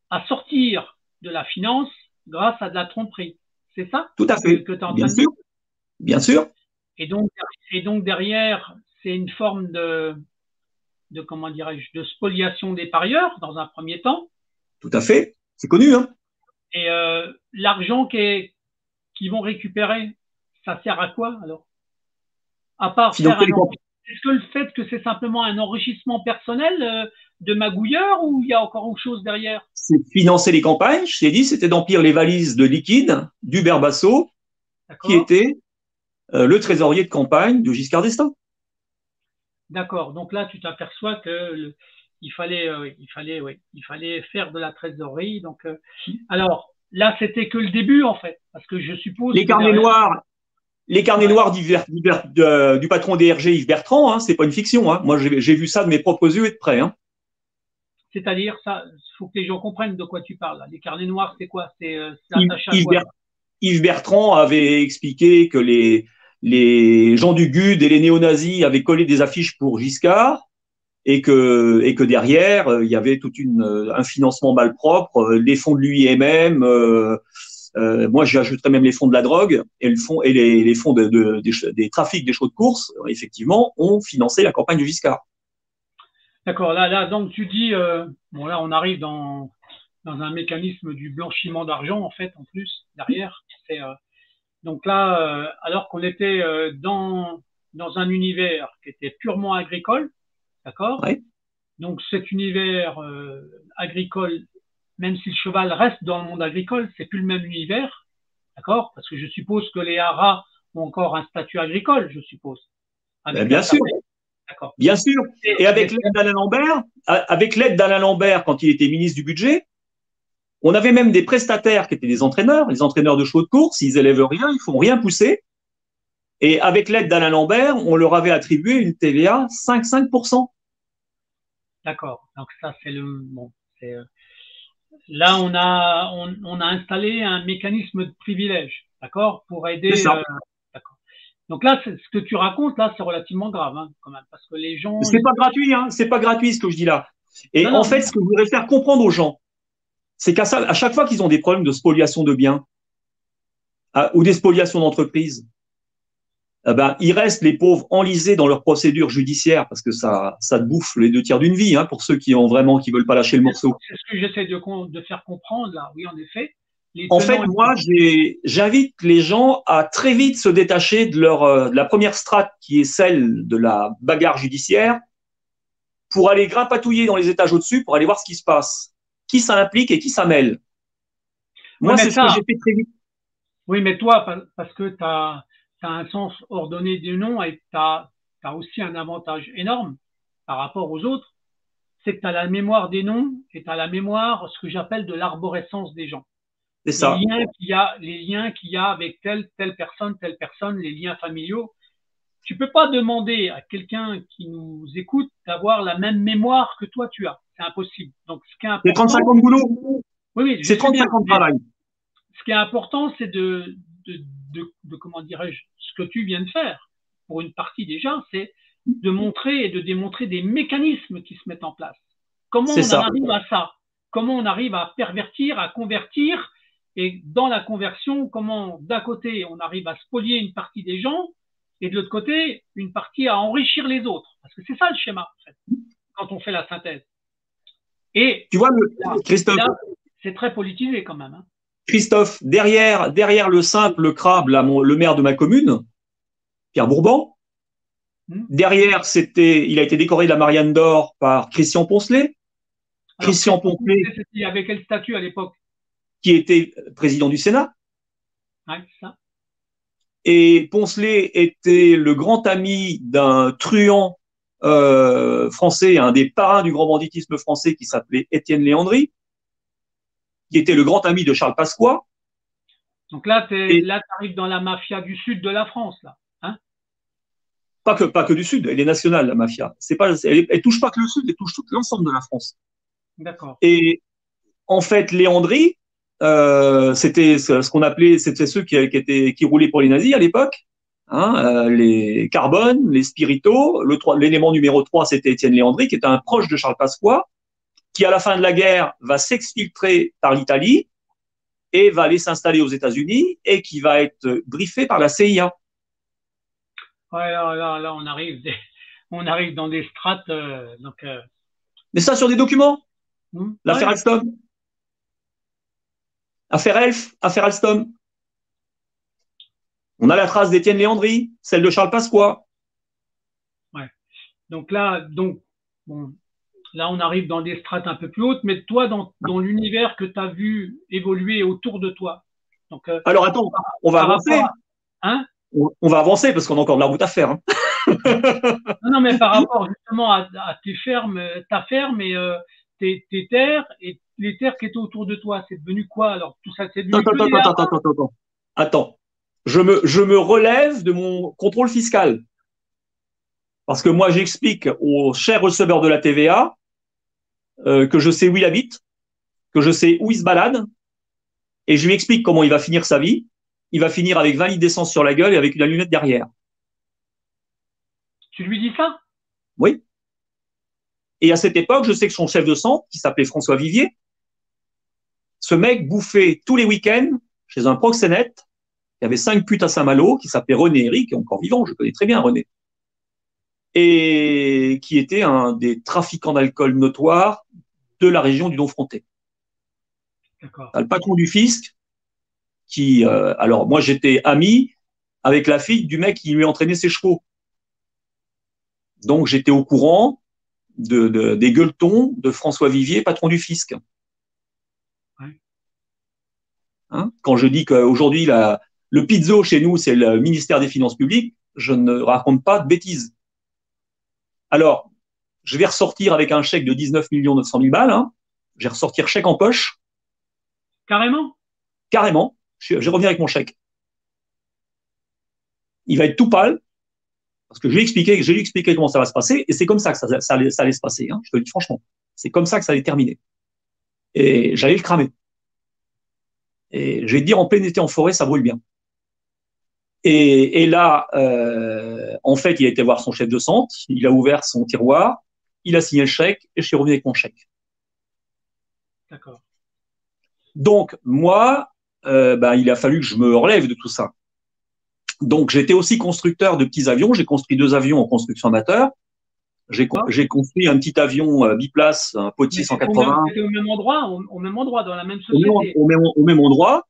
à sortir de la finance grâce à de la tromperie. C'est ça Tout à fait, que tu es en bien train de dire? sûr, bien sûr. Et donc, derrière, c'est une forme de comment dirais-je, de spoliation des parieurs dans un premier temps. Tout à fait, c'est connu, hein. Et l'argent qu'ils vont récupérer, ça sert à quoi alors? À part faire Financer un les campagnes. est-ce que le fait que c'est simplement un enrichissement personnel de magouilleur ou il y a encore autre chose derrière? C'est financer les campagnes. Je t'ai dit, c'était d'emplir les valises de liquide d'Hubert Bassot, qui D'accord? était le trésorier de campagne de Giscard d'Estaing. D'accord. Donc là, tu t'aperçois que il fallait faire de la trésorerie. Donc, alors là, c'était que le début en fait, parce que je suppose Les que carnets derrière, noirs, les carnets ouais, noirs du patron DRG Yves Bertrand, hein, c'est pas une fiction. Hein. Moi, j'ai vu ça de mes propres yeux et de près. Hein. c'est-à-dire ça, faut que les gens comprennent de quoi tu parles. Là. Les carnets noirs, c'est quoi? C'est Yves, attaché à Yves quoi? Ber- Yves Bertrand avait expliqué que les gens du GUD et les néo-nazis avaient collé des affiches pour Giscard et que derrière, il y avait un financement malpropre, les fonds de l'UIMM, moi j'ajouterais même les fonds de la drogue et les fonds des trafics des chevaux de course, effectivement, ont financé la campagne de Giscard. D'accord. Là, donc tu dis, bon là, on arrive dans un mécanisme du blanchiment d'argent en fait, en plus derrière. Donc là, alors qu'on était dans un univers qui était purement agricole, d'accord? Ouais, Donc cet univers agricole, même si le cheval reste dans le monde agricole, c'est plus le même univers, d'accord? Parce que je suppose que les haras ont encore un statut agricole, je suppose, ben, avec la bien sûr, ferme, d'accord? bien sûr. Et Mais avec l'aide d'Alain Lambert, quand il était ministre du budget, on avait même des prestataires qui étaient des entraîneurs, les entraîneurs de chevaux de course, ils élèvent rien, ils font rien pousser. Et avec l'aide d'Alain Lambert, on leur avait attribué une TVA 5,5%. d'accord. Donc ça, c'est le bon. Là, on a installé un mécanisme de privilège, d'accord, pour C'est aider. ça. D'accord. Donc là, ce que tu racontes là, c'est relativement grave, hein, quand même, parce que les gens. C'est pas gratuit, hein. C'est pas gratuit ce que je dis là. Et Non, en non, fait, ce que je voudrais faire comprendre aux gens, c'est à chaque fois qu'ils ont des problèmes de spoliation de biens ou des spoliations d'entreprises, eh ben, ils restent les pauvres enlisés dans leur procédure judiciaire parce que ça te bouffe les 2 tiers d'une vie, hein, pour ceux qui veulent pas lâcher le morceau. c'est ce que j'essaie de faire comprendre là. Oui, en effet, les En tenants fait, et moi, j'invite les gens à très vite se détacher de la première strate qui est celle de la bagarre judiciaire pour aller grimpatouiller dans les étages au-dessus pour aller voir ce qui se passe, qui ça implique et qui ça mêle. oui, Moi, mais c'est ce que ça, j'ai fait très vite. oui, mais toi, parce que tu as un sens ordonné du nom et tu as aussi un avantage énorme par rapport aux autres, c'est que tu as la mémoire des noms et tu as la mémoire, ce que j'appelle de l'arborescence des gens. C'est ça. Les liens qu'il y a avec telle personne, les liens familiaux. Tu peux pas demander à quelqu'un qui nous écoute d'avoir la même mémoire que toi tu as. C'est impossible. Donc, ce qui est C'est important, 35 ans de boulot. oui, oui, je C'est sais bien, 35 ans de mais travail. ce qui est important, c'est comment dirais-je, ce que tu viens de faire. Pour une partie déjà, c'est de montrer et de démontrer des mécanismes qui se mettent en place. Comment C'est on en ça. arrive à ça? Comment on arrive à pervertir, à convertir? Et dans la conversion, comment d'un côté on arrive à spolier une partie des gens et de l'autre côté une partie à enrichir les autres. Parce que c'est ça le schéma, en fait, quand on fait la synthèse. Et Tu vois, et Christophe, là c'est très politisé quand même. Hein. Christophe, derrière le simple crabe, là, le maire de ma commune, Pierre Bourban, derrière, il a été décoré de la Marianne d'Or par Christian Poncelet. Alors, Christian Poncelet, il avait quel statut à l'époque? qui était président du Sénat. Ouais, ça. Et Poncelet était le grand ami d'un truand français, un des parrains du grand banditisme français qui s'appelait Étienne Léandri, qui était le grand ami de Charles Pasqua. Donc là, Et tu arrives dans la mafia du sud de la France, là. Hein. pas que du Sud, elle est nationale, la mafia. Elle touche pas que le Sud, elle touche tout l'ensemble de la France. D'accord. Et en fait, Léandri, c'était ce qu'on appelait, c'était ceux qui roulaient pour les nazis à l'époque. Hein, les Carbone, les Spirito. L'élément numéro 3, c'était Étienne Léandri, qui était un proche de Charles Pasqua, qui à la fin de la guerre va s'exfiltrer par l'Italie et va aller s'installer aux États-Unis et qui va être briefé par la CIA. Ouais, là, on arrive dans des strates. Mais ça sur des documents. L'affaire ouais. Alstom. Affaire Elf, affaire Alstom. On a la trace d'Étienne Léandri, celle de Charles Pasqua. Ouais. Donc là, bon, là, on arrive dans des strates un peu plus hautes, mais toi, dans l'univers que tu as vu évoluer autour de toi. Donc, Alors attends, on va par avancer. rapport à, hein? On va avancer parce qu'on a encore de la route à faire. Hein. Non, non, mais par rapport justement à tes fermes, ta ferme et tes terres et les terres qui étaient autour de toi, c'est devenu quoi alors? Tout ça, c'est devenu Attends, que des attends, attends, haras? attends, attends, attends. Attends. Je me relève de mon contrôle fiscal. Parce que moi, j'explique au cher receveur de la TVA que je sais où il habite, que je sais où il se balade, et je lui explique comment il va finir sa vie. Il va finir avec 20 litres d'essence sur la gueule et avec une allumette derrière. Tu lui dis ça? Oui. Et à cette époque, je sais que son chef de centre, qui s'appelait François Vivier, ce mec bouffait tous les week-ends chez un proxénète. Il y avait 5 putes à Saint-Malo, qui s'appelait René Eric, qui est encore vivant, je connais très bien René, et qui était un des trafiquants d'alcool notoires de la région du Don-Fronté. Le patron du fisc, qui, alors moi j'étais ami avec la fille du mec qui lui entraînait ses chevaux. Donc j'étais au courant des gueuletons de François Vivier, patron du fisc. Ouais. Hein, quand je dis qu'aujourd'hui le pizzo chez nous c'est le ministère des Finances publiques, je ne raconte pas de bêtises. Alors, je vais ressortir avec un chèque de 19 900 000 balles. Hein. Je vais ressortir chèque en poche. Carrément? Carrément. Je vais revenir avec mon chèque. Il va être tout pâle parce que je lui ai expliqué comment ça va se passer et c'est comme ça que ça allait se passer. Hein, je te le dis franchement. C'est comme ça que ça allait terminer. Et j'allais le cramer. Et je vais te dire, en plein été en forêt, ça brûle bien. Et là, en fait, il a été voir son chef de centre, il a ouvert son tiroir, il a signé le chèque et je suis revenu avec mon chèque. D'accord. Donc, moi, il a fallu que je me relève de tout ça. Donc, j'étais aussi constructeur de petits avions. J'ai construit 2 avions en construction amateur. J'ai construit un petit avion biplace, un Potier 180. C'était au même endroit, dans la même société. Au même endroit.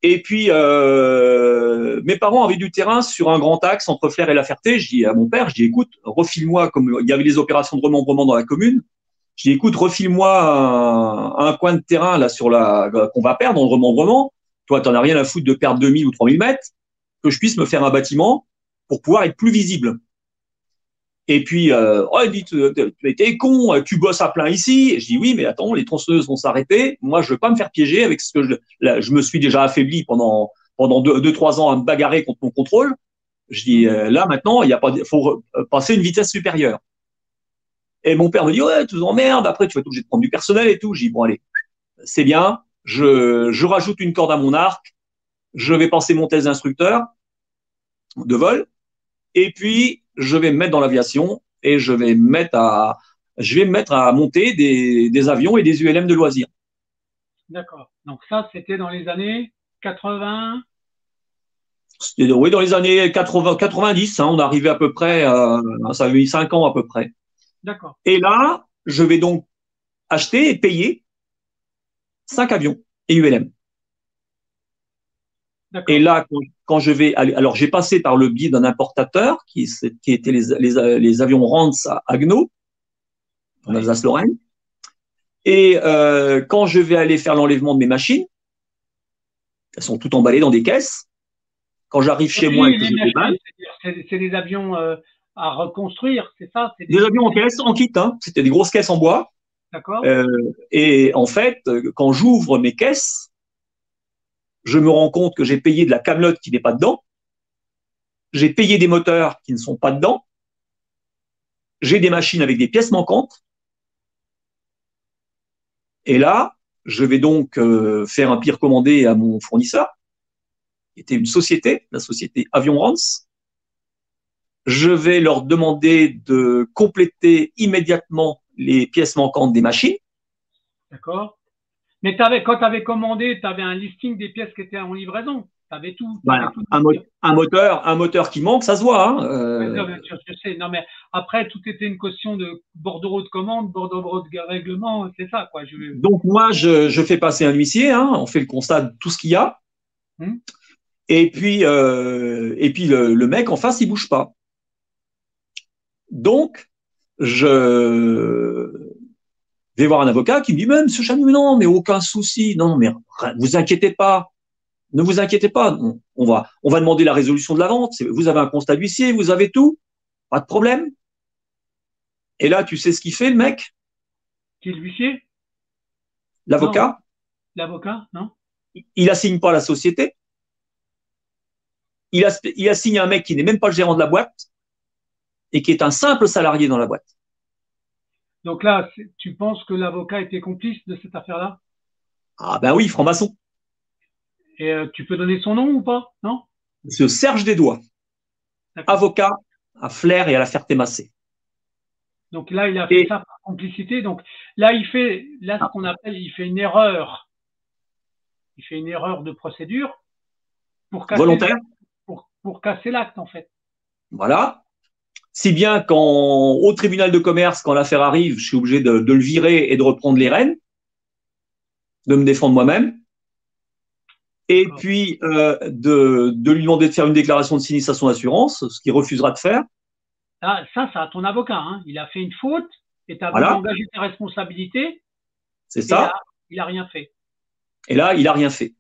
Et puis, mes parents avaient du terrain sur un grand axe entre Flers et La Ferté. Je dis à mon père, écoute, refile-moi, comme il y avait les opérations de remembrement dans la commune, je dis, écoute, refile-moi un coin de terrain là qu'on va perdre dans le remembrement. Toi, tu n'en as rien à foutre de perdre 2000 ou 3000 mètres, que je puisse me faire un bâtiment pour pouvoir être plus visible. Et puis, il dit, t'es con, tu bosses à plein ici. Je dis, oui, mais attends, les tronçonneuses vont s'arrêter. Moi, je veux pas me faire piéger avec ce que je me suis déjà affaibli pendant 2-3 ans à me bagarrer contre mon contrôle. Je dis, là, maintenant, faut passer une vitesse supérieure. Et mon père me dit, ouais, tu nous emmerdes, après, tu vas être obligé de prendre du personnel et tout. Je dis, bon, allez, c'est bien. Je rajoute une corde à mon arc. Je vais passer mon test d'instructeur de vol. Et puis, je vais me mettre dans l'aviation et je vais me mettre à monter des avions et des ULM de loisirs. D'accord. Donc ça, c'était dans les années 80. Oui, dans les années 90, hein, on arrivait à peu près, ça avait mis 5 ans à peu près. D'accord. Et là, je vais donc acheter et payer 5 avions et ULM. Et là, quand je vais aller, alors j'ai passé par le biais d'un importateur qui était les avions Rans à Agno, en Alsace-Lorraine. Et quand je vais aller faire l'enlèvement de mes machines, elles sont toutes emballées dans des caisses. Quand j'arrive chez moi et que je déballe, c'est des avions à reconstruire, c'est ça? Des avions en caisse, en kit. Hein. C'était des grosses caisses en bois. D'accord. Et en fait, quand j'ouvre mes caisses, je me rends compte que j'ai payé de la camelote qui n'est pas dedans. J'ai payé des moteurs qui ne sont pas dedans. J'ai des machines avec des pièces manquantes. Et là, je vais donc faire un pire commandé à mon fournisseur, qui était une société, la société Avion Rance. Je vais leur demander de compléter immédiatement les pièces manquantes des machines. D'accord. Mais quand tu avais commandé, tu avais un listing des pièces qui étaient en livraison. Tu avais tout. Voilà. Un moteur qui manque, ça se voit. Hein. Non, bien sûr, je sais. Non, mais après, tout était une question de bordereau de commande, bordereau de règlement, c'est ça, quoi. Donc, moi, je fais passer un huissier, hein, on fait le constat de tout ce qu'il y a. Et puis le mec en face, il bouge pas. Donc, je vais voir un avocat qui me dit, mais monsieur Chanu, non, mais aucun souci. Non, mais vous inquiétez pas. Ne vous inquiétez pas. On va demander la résolution de la vente. Vous avez un constat d'huissier, vous avez tout. Pas de problème. Et là, tu sais ce qu'il fait, le mec? Qui est l'huissier? Non. L'avocat? L'avocat? Non? Il assigne pas la société. Il assigne un mec qui n'est même pas le gérant de la boîte et qui est un simple salarié dans la boîte. Donc là, tu penses que l'avocat était complice de cette affaire-là? Ah ben oui, franc-maçon. Et tu peux donner son nom ou pas? Non? Monsieur Serge Desdois, avocat à Flers et à la Ferté-Massé. Donc là, il a fait ça par complicité. Donc là, il fait ce qu'on appelle, il fait une erreur. Il fait une erreur de procédure pour casser volontaire. Pour casser l'acte, en fait. Voilà. Si bien qu'au tribunal de commerce, quand l'affaire arrive, je suis obligé de le virer et de reprendre les rênes, de me défendre moi-même. Et puis de lui demander de faire une déclaration de sinistre à son assurance, ce qu'il refusera de faire. Ah, ça à ton avocat. Hein. Il a fait une faute et tu as voulu engager tes responsabilités. C'est ça. Il a rien fait. Et là, il a rien fait.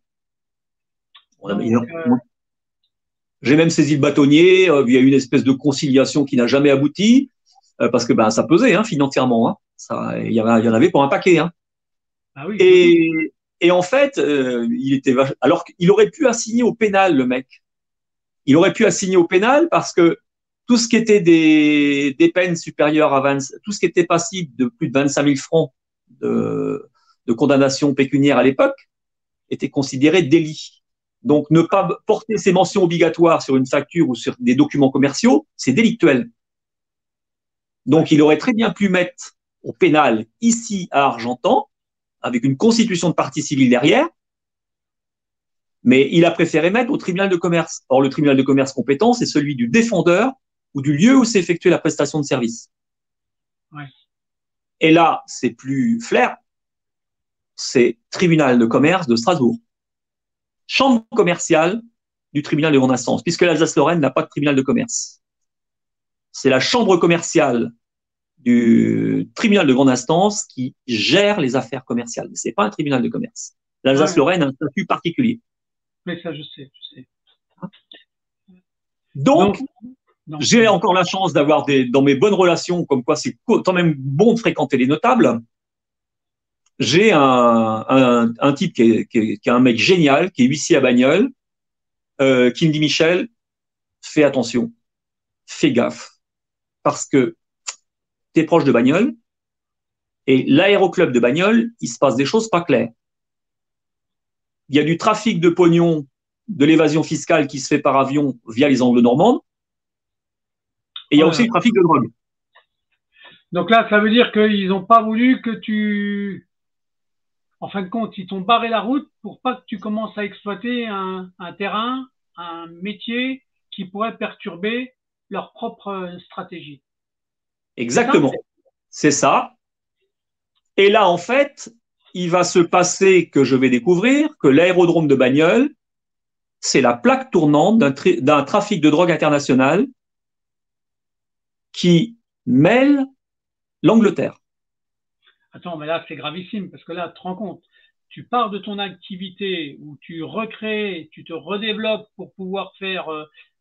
J'ai même saisi le bâtonnier. Il y a eu une espèce de conciliation qui n'a jamais abouti parce que ça pesait financièrement. Hein. Ça, il y en avait pour un paquet. Hein. Ah oui, et en fait, alors qu'il aurait pu assigner au pénal, le mec. Il aurait pu assigner au pénal parce que tout ce qui était des peines supérieures à 20, tout ce qui était passible de plus de 25 000 francs de condamnation pécuniaire à l'époque était considéré délit. Donc, ne pas porter ces mentions obligatoires sur une facture ou sur des documents commerciaux, c'est délictuel. Donc, il aurait très bien pu mettre au pénal, ici à Argentan, avec une constitution de partie civile derrière, mais il a préféré mettre au tribunal de commerce. Or, le tribunal de commerce compétent, c'est celui du défendeur ou du lieu où s'est effectuée la prestation de service. Ouais. Et là, c'est plus Flers, c'est tribunal de commerce de Strasbourg. Chambre commerciale du tribunal de grande instance, puisque l'Alsace-Lorraine n'a pas de tribunal de commerce. C'est la chambre commerciale du tribunal de grande instance qui gère les affaires commerciales. Ce n'est pas un tribunal de commerce. L'Alsace-Lorraine a un statut particulier. Mais ça, je sais. Donc j'ai encore la chance d'avoir dans mes bonnes relations, comme quoi c'est quand même bon de fréquenter les notables. J'ai un type qui est un mec génial, qui est huissier à Bagnoles, qui me dit, Michel, fais attention, fais gaffe, parce que tu es proche de Bagnoles, et l'aéroclub de Bagnoles, il se passe des choses pas claires. Il y a du trafic de pognon, de l'évasion fiscale qui se fait par avion via les Angles normandes, et il y a aussi le trafic de drogue. Donc là, ça veut dire qu'ils n'ont pas voulu que tu... En fin de compte, ils t'ont barré la route pour pas que tu commences à exploiter un terrain, un métier qui pourrait perturber leur propre stratégie. Exactement. C'est ça. Et là, en fait, il va se passer que je vais découvrir que l'aérodrome de Bagnoles, c'est la plaque tournante d'un trafic de drogue international qui mêle l'Angleterre. Attends, mais là, c'est gravissime parce que là, tu te rends compte, tu pars de ton activité où tu recrées, tu te redéveloppes pour pouvoir faire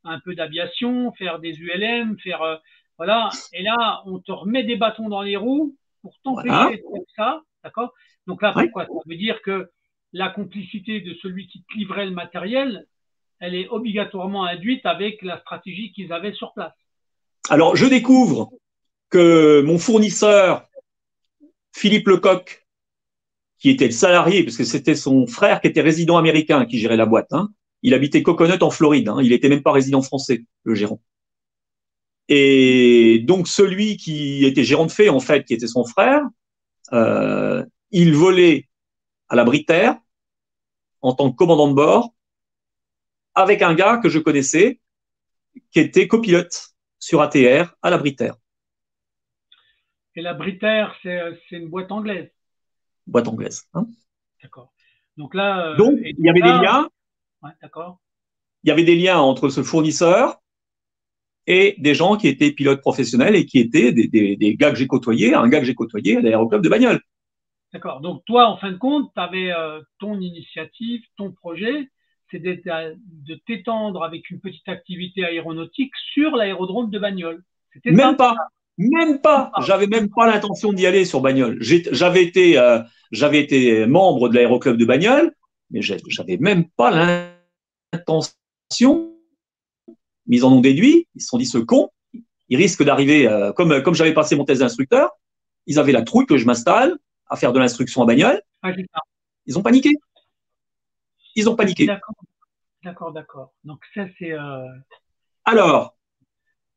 un peu d'aviation, faire des ULM, faire voilà, et là, on te remet des bâtons dans les roues pour t'empêcher de faire ça, d'accord? Donc là, pourquoi? Ça veut dire que la complicité de celui qui te livrait le matériel, elle est obligatoirement induite avec la stratégie qu'ils avaient sur place. Alors, je découvre que mon fournisseur, Philippe Lecoq, qui était le salarié, parce que c'était son frère qui était résident américain qui gérait la boîte. Hein. Il habitait Coconut en Floride. Hein. Il n'était même pas résident français, le gérant. Et donc, celui qui était gérant de fait, en fait, qui était son frère, il volait à la Britair en tant que commandant de bord avec un gars que je connaissais qui était copilote sur ATR à la Britair. Et la Britair, c'est une boîte anglaise. Boîte anglaise. Hein. D'accord. Donc là, il y avait des liens. Ouais, d'accord. il y avait des liens entre ce fournisseur et des gens qui étaient pilotes professionnels et qui étaient des gars que j'ai côtoyés, un gars que j'ai côtoyé à l'aéroclub de Bagnoles. D'accord. Donc toi, en fin de compte, tu avais ton initiative, ton projet, c'est de t'étendre avec une petite activité aéronautique sur l'aérodrome de Bagnoles. C'était Même ça? pas, même pas. Ah, J'avais même pas l'intention d'y aller sur Bagnoles. J'avais été membre de l'aéroclub de Bagnoles, mais j'avais même pas l'intention. Mais ils en ont déduit. Ils se sont dit ce con, il risque d'arriver comme j'avais passé mon test d'instructeur. Ils avaient la trouille que je m'installe à faire de l'instruction à Bagnoles. ah, c'est ça. Ils ont paniqué. Ils ont paniqué. D'accord, d'accord, d'accord. Donc ça, c'est Alors,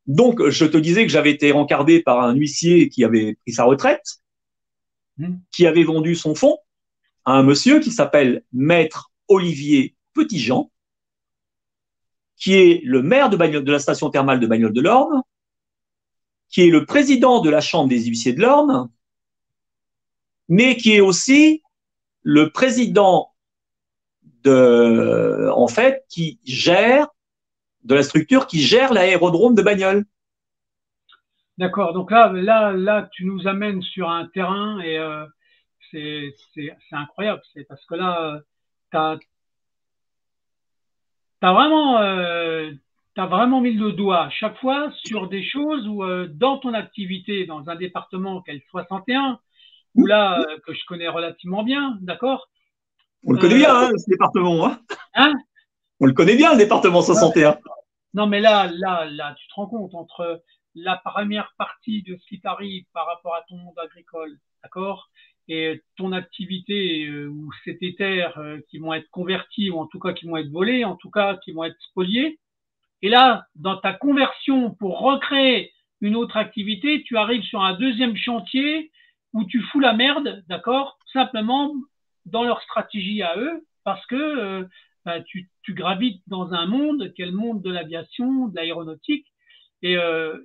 donc, je te disais que j'avais été rencardé par un huissier qui avait pris sa retraite, qui avait vendu son fonds à un monsieur qui s'appelle Maître Olivier Petitjean, qui est le maire de Bagnoles, de la station thermale de Bagnoles de l'Orne, qui est le président de la Chambre des huissiers de l'Orne, mais qui est aussi le président en fait, qui gère de la structure qui gère l'aérodrome de Bagnoles. d'accord. Donc là, tu nous amènes sur un terrain et c'est incroyable. C'est parce que là, t'as t'as vraiment t'as vraiment mis le doigt à chaque fois sur des choses où dans ton activité dans un département qu'est le 61, où là que je connais relativement bien, d'accord? On le connaît Euh, bien, hein, ce département. Hein, hein? on le connaît bien, le département 61. Non, mais là, tu te rends compte entre la première partie de ce qui t'arrive par rapport à ton monde agricole, d'accord, et ton activité ou c'est tes terres qui vont être converties ou en tout cas qui vont être volées, en tout cas qui vont être spoliées. Et là, dans ta conversion pour recréer une autre activité, tu arrives sur un deuxième chantier où tu fous la merde, d'accord, simplement dans leur stratégie à eux, parce que bah, tu gravites dans un monde qui est le monde de l'aviation, de l'aéronautique, et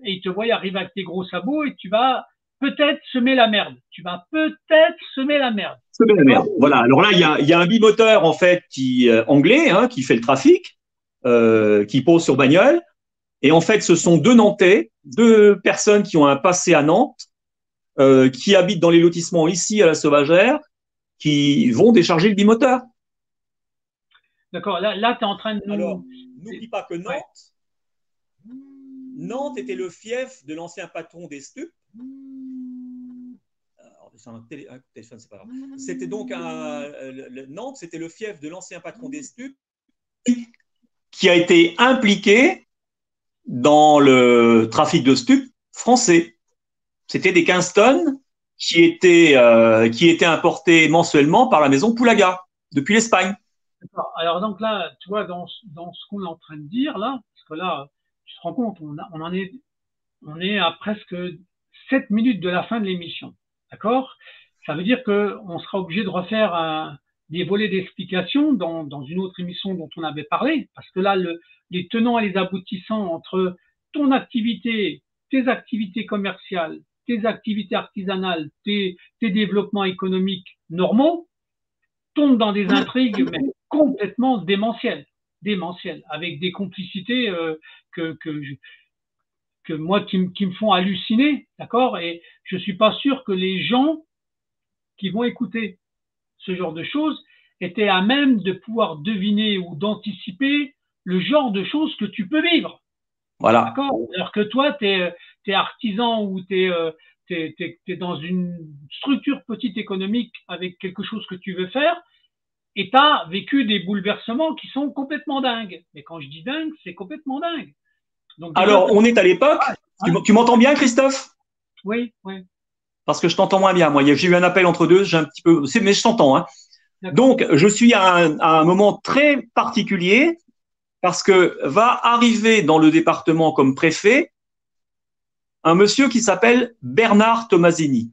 ils te voient arriver avec tes gros sabots et tu vas peut-être semer la merde. Tu vas peut-être semer la merde. C'est de la D'accord? merde. Voilà. Alors là, il y a un bimoteur en fait anglais hein, qui fait le trafic, qui pose sur Bagnoles. Et en fait, ce sont deux Nantais, deux personnes qui ont un passé à Nantes, qui habitent dans les lotissements ici à la Sauvagère, qui vont décharger le bimoteur. D'accord. Là tu es en train de Alors, nous. n'oublie pas que Ouais. Nantes était le fief de l'ancien patron des stupes. C'est un téléphone, c'est pas grave. C'était donc Nantes, c'était le fief de l'ancien patron des stupes qui a été impliqué dans le trafic de stupes français. C'était des 15 tonnes qui étaient importés mensuellement par la maison Poulaga depuis l'Espagne. D'accord. Alors donc là, tu vois, dans ce qu'on est en train de dire là, parce que là, tu te rends compte, on est à presque 7 minutes de la fin de l'émission. D'accord? Ça veut dire que on sera obligé de refaire des volets d'explication dans une autre émission dont on avait parlé, parce que là, les tenants et les aboutissants entre ton activité, tes activités commerciales, tes activités artisanales, tes développements économiques normaux, tombent dans des intrigues mais complètement démentielles, avec des complicités que, que, que moi qui me font halluciner, d'accord? Et je suis pas sûr que les gens qui vont écouter ce genre de choses étaient à même de pouvoir deviner ou d'anticiper le genre de choses que tu peux vivre, Voilà. d'accord? Alors que toi, tu es artisan ou t'es dans une structure petite économique avec quelque chose que tu veux faire et tu as vécu des bouleversements qui sont complètement dingues. Mais quand je dis dingue, c'est complètement dingue. Donc déjà, Alors, on est à l'époque. hein, Tu m'entends bien, Christophe? oui, oui, Parce que je t'entends moins bien. Moi, j'ai eu un appel entre deux. J'ai un petit peu, mais je t'entends. Hein. d'accord. Donc, je suis à un moment très particulier parce que va arriver dans le département comme préfet un monsieur qui s'appelle Bernard Tomasini.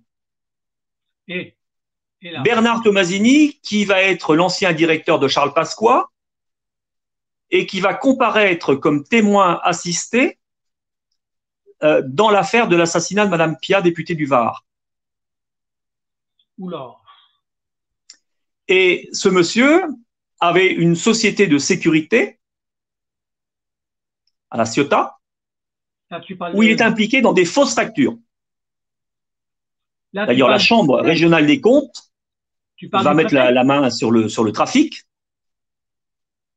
Et, et là, Bernard Tomasini, qui va être l'ancien directeur de Charles Pasqua et qui va comparaître comme témoin assisté dans l'affaire de l'assassinat de Madame Pia, députée du Var. oula, Et ce monsieur avait une société de sécurité à la Ciotat, Là, tu parles où il est impliqué dans des fausses factures. D'ailleurs, la Chambre régionale des comptes va mettre la main sur le trafic.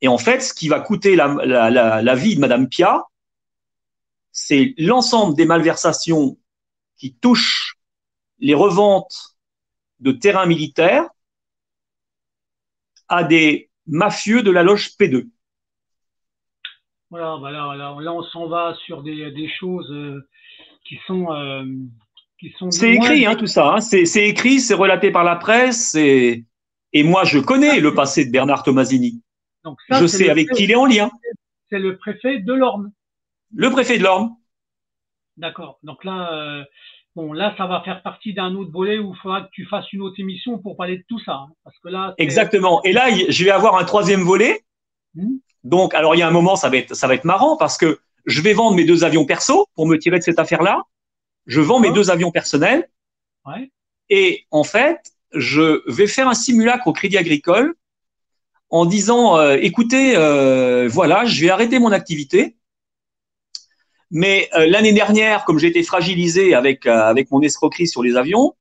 Et en fait, ce qui va coûter la vie de Madame Pia, c'est l'ensemble des malversations qui touchent les reventes de terrains militaires à des mafieux de la loge P2. Voilà, bah là, on s'en va sur des choses qui sont c'est écrit, hein, tout ça. Hein. C'est écrit, c'est relaté par la presse. Et moi, je connais le passé de Bernard Tomasini. Donc ça, je sais avec qui il est en lien. C'est le préfet de l'Orne. Le préfet de l'Orne. D'accord. Donc là, bon, là, ça va faire partie d'un autre volet où il faudra que tu fasses une autre émission pour parler de tout ça. Hein, parce que là, exactement. Et là, je vais avoir un troisième volet. Donc, alors, il y a un moment, ça va être marrant parce que je vais vendre mes 2 avions perso pour me tirer de cette affaire-là. Je vends mes 2 avions personnels. Ouais. Et en fait, je vais faire un simulacre au Crédit Agricole en disant, écoutez, voilà, je vais arrêter mon activité. Mais l'année dernière, comme j'ai été fragilisé avec mon escroquerie sur les avions,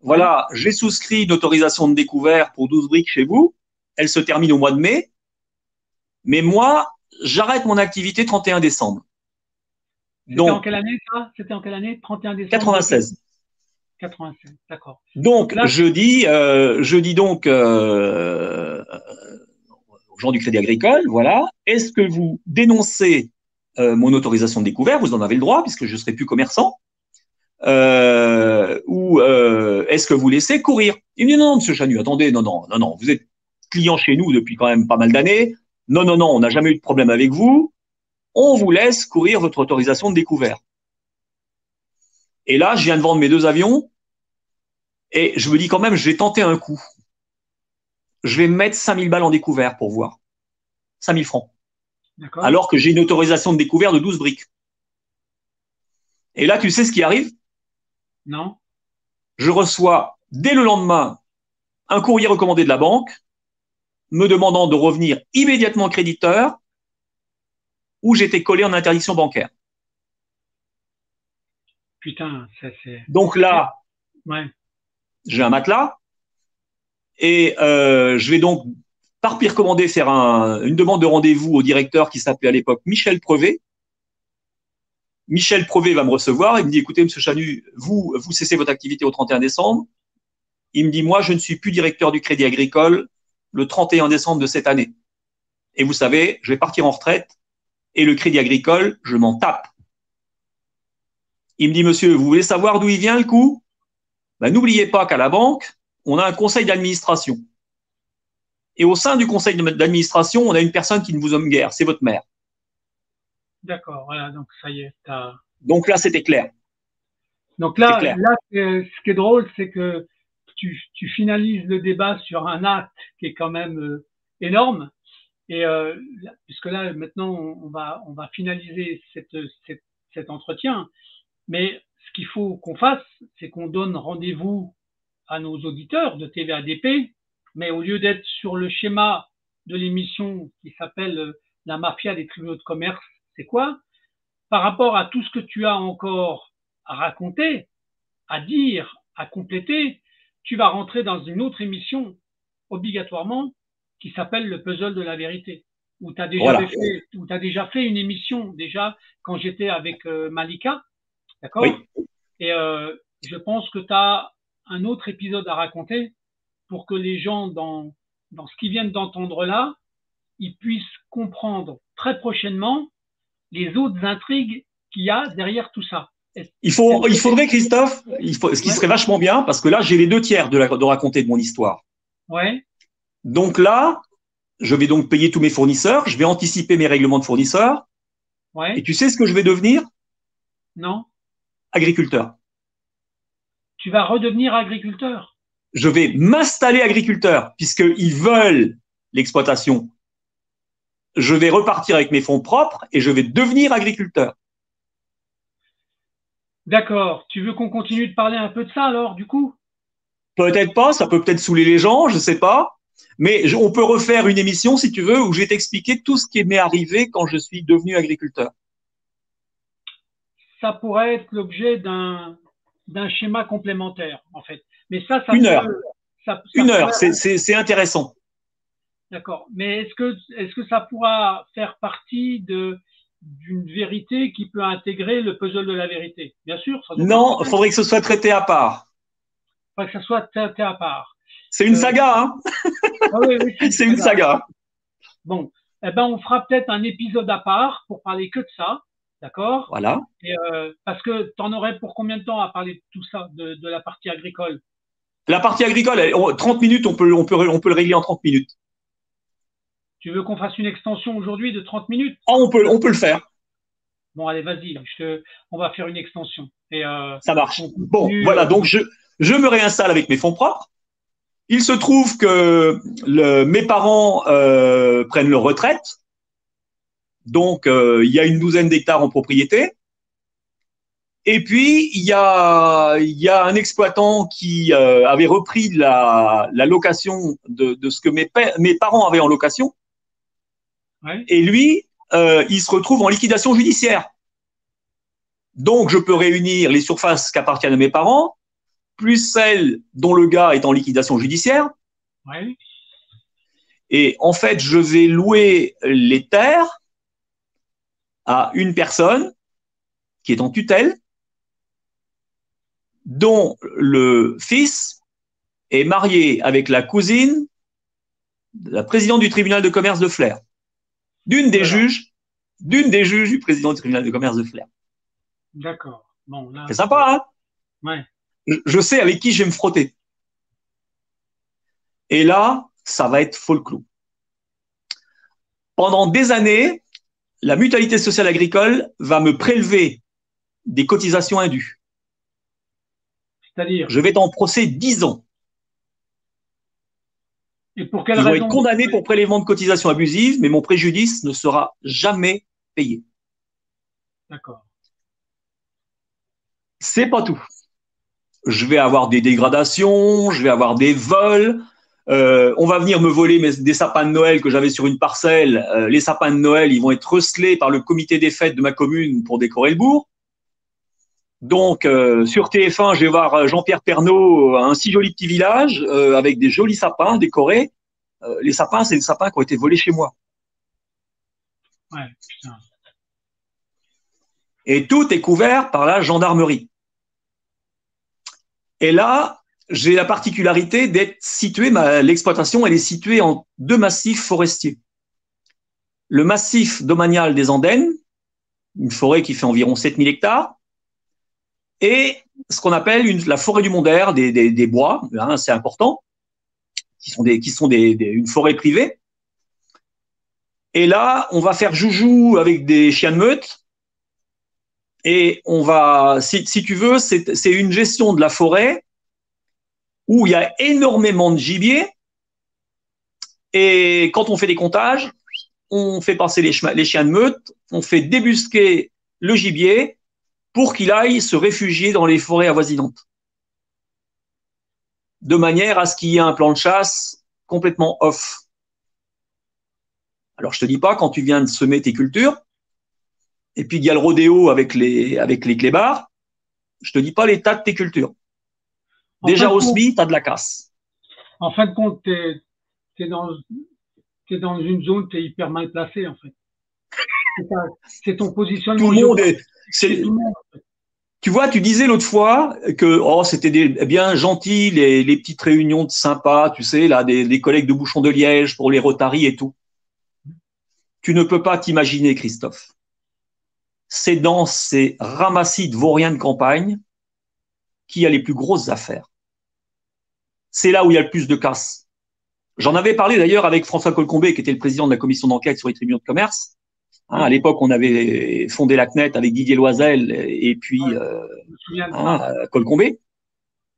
voilà, j'ai souscrit une autorisation de découvert pour 12 briques chez vous. Elle se termine au mois de mai. Mais moi, j'arrête mon activité 31 décembre. C'était en quelle année ça? C'était en quelle année? 31 décembre 96. 96, d'accord. Donc, là, je dis donc aux gens du Crédit Agricole, voilà, est-ce que vous dénoncez mon autorisation de découvert? Vous en avez le droit puisque je ne serai plus commerçant. Ou est-ce que vous laissez courir? Il me dit non, monsieur Chanu, attendez, non, vous êtes client chez nous depuis quand même pas mal d'années. Non, on n'a jamais eu de problème avec vous. On vous laisse courir votre autorisation de découvert. Et là, je viens de vendre mes 2 avions et je me dis quand même, je vais tenter un coup. Je vais mettre 5000 balles en découvert pour voir. 5000 francs. Alors que j'ai une autorisation de découvert de 12 briques. Et là, tu sais ce qui arrive? Non. Je reçois dès le lendemain un courrier recommandé de la banque me demandant de revenir immédiatement créditeur où j'étais collé en interdiction bancaire. Putain, ça c'est... Donc là, j'ai un matelas et je vais donc, par pire commandé, faire une demande de rendez-vous au directeur qui s'appelait à l'époque Michel Prevet. Michel Prevet va me recevoir. Il me dit, écoutez, monsieur Chanu, vous cessez votre activité au 31 décembre. Il me dit, moi, je ne suis plus directeur du Crédit Agricole le 31 décembre de cette année. Et vous savez, je vais partir en retraite et le Crédit Agricole, je m'en tape. Il me dit, monsieur, vous voulez savoir d'où il vient le coup? Ben, n'oubliez pas qu'à la banque, on a un conseil d'administration. Et au sein du conseil d'administration, on a une personne qui ne vous aime guère, c'est votre mère. D'accord, voilà, donc ça y est. Donc là, c'était clair. Donc là, ce qui est drôle, c'est que tu finalises le débat sur un acte qui est quand même énorme. Et puisque là, maintenant, on va finaliser cet entretien. Mais ce qu'il faut qu'on fasse, c'est qu'on donne rendez-vous à nos auditeurs de TVADP, mais au lieu d'être sur le schéma de l'émission qui s'appelle La mafia des tribunaux de commerce, c'est quoi? Par rapport à tout ce que tu as encore à raconter, à dire, à compléter, tu vas rentrer dans une autre émission obligatoirement qui s'appelle Le puzzle de la vérité, où tu as déjà fait une émission déjà quand j'étais avec Malika, d'accord? Oui. Et je pense que tu as un autre épisode à raconter pour que les gens dans ce qu'ils viennent d'entendre là, ils puissent comprendre très prochainement les autres intrigues qu'il y a derrière tout ça. Il faudrait, Christophe, ce qui serait vachement bien, parce que là, j'ai les 2/3 de raconter de mon histoire. Ouais. Donc là, je vais donc payer tous mes fournisseurs, je vais anticiper mes règlements de fournisseurs. Ouais. Et tu sais ce que je vais devenir? Non. Agriculteur. Tu vas redevenir agriculteur? Je vais m'installer agriculteur, puisqu'ils veulent l'exploitation. Je vais repartir avec mes fonds propres et je vais devenir agriculteur. D'accord. Tu veux qu'on continue de parler un peu de ça alors, du coup? Peut-être pas, ça peut peut-être saouler les gens, je sais pas. Mais on peut refaire une émission, si tu veux, où je vais t'expliquer tout ce qui m'est arrivé quand je suis devenu agriculteur. Ça pourrait être l'objet d'un schéma complémentaire, en fait. Mais ça Une heure. Ça Une heure, pourrait... c'est intéressant. D'accord. Mais est-ce que ça pourra faire partie d'une vérité qui peut intégrer le puzzle de la vérité? Bien sûr, ça doit Non, il faudrait que ce soit traité à part. pas que ça soit traité à part. C'est une saga, hein? Ah oui, oui, c'est une saga. Bon, eh ben, on fera peut-être un épisode à part pour parler que de ça, d'accord? Voilà. Et, parce que tu en aurais pour combien de temps à parler de tout ça, de la partie agricole? La partie agricole, 30 minutes, on peut le régler en 30 minutes. Tu veux qu'on fasse une extension aujourd'hui de 30 minutes? Ah, on peut le faire. Bon, allez, vas-y, on va faire une extension. Et, ça marche. Bon, voilà, donc je me réinstalle avec mes fonds propres. Il se trouve que mes parents prennent leur retraite. Donc, il y a une douzaine d'hectares en propriété. Et puis, il y a un exploitant qui avait repris la location de ce que mes parents avaient en location. Ouais. Et lui, il se retrouve en liquidation judiciaire. Donc, je peux réunir les surfaces qui appartiennent à mes parents, plus celles dont le gars est en liquidation judiciaire. Ouais. Et en fait, je vais louer les terres à une personne qui est en tutelle, dont le fils est marié avec la cousine de la présidente du tribunal de commerce de Flers, d'une des juges du président du tribunal de commerce de Flers. D'accord. Bon, là, c'est sympa, hein? Ouais. Je sais avec qui je vais me frotter. Et là, ça va être folklore. Pendant des années, la mutualité sociale agricole va me prélever des cotisations indues. C'est-à-dire? Je vais être en procès 10 ans. Et pour quelle Ils vont raison? être condamnés pour prélèvement de cotisations abusives, mais mon préjudice ne sera jamais payé. D'accord. C'est pas tout. Je vais avoir des dégradations, je vais avoir des vols. On va venir me voler des sapins de Noël que j'avais sur une parcelle. Les sapins de Noël, ils vont être recelés par le comité des fêtes de ma commune pour décorer le bourg. Donc, sur TF1, je vais voir Jean-Pierre Pernaut, un si joli petit village, avec des jolis sapins décorés. Les sapins, c'est des sapins qui ont été volés chez moi. Ouais, putain. Et tout est couvert par la gendarmerie. Et là, j'ai la particularité d'être situé, l'exploitation, elle est située en 2 massifs forestiers. Le massif domanial des Andennes, une forêt qui fait environ 7000 hectares, et ce qu'on appelle la forêt du Mondaire, des bois, hein, c'est important, qui sont une forêt privée. Et là, on va faire joujou avec des chiens de meute. Et on va, si tu veux, c'est une gestion de la forêt où il y a énormément de gibier. Et quand on fait des comptages, on fait passer les chiens de meute, on fait débusquer le gibier pour qu'il aille se réfugier dans les forêts avoisinantes. De manière à ce qu'il y ait un plan de chasse complètement off. Alors, je te dis pas, quand tu viens de semer tes cultures, et puis il y a le rodéo avec les clébards, je te dis pas l'état de tes cultures. Déjà au SMI, tu as de la casse. En fin de compte, t'es dans une zone, t'es hyper mal placé, en fait. C'est ton positionnement. Tout le monde est. Tu vois, tu disais l'autre fois que c'était bien gentil, les petites réunions de sympas, tu sais, là, des collègues de Bouchon de Liège pour les Rotary et tout. Tu ne peux pas t'imaginer, Christophe. C'est dans ces ramassis de vauriens de campagne qu'il y a les plus grosses affaires. C'est là où il y a le plus de casse. J'en avais parlé d'ailleurs avec François Colcombé, qui était le président de la commission d'enquête sur les tribunaux de commerce. Hein, à l'époque, on avait fondé la CNET avec Didier Loisel et puis Colcombé.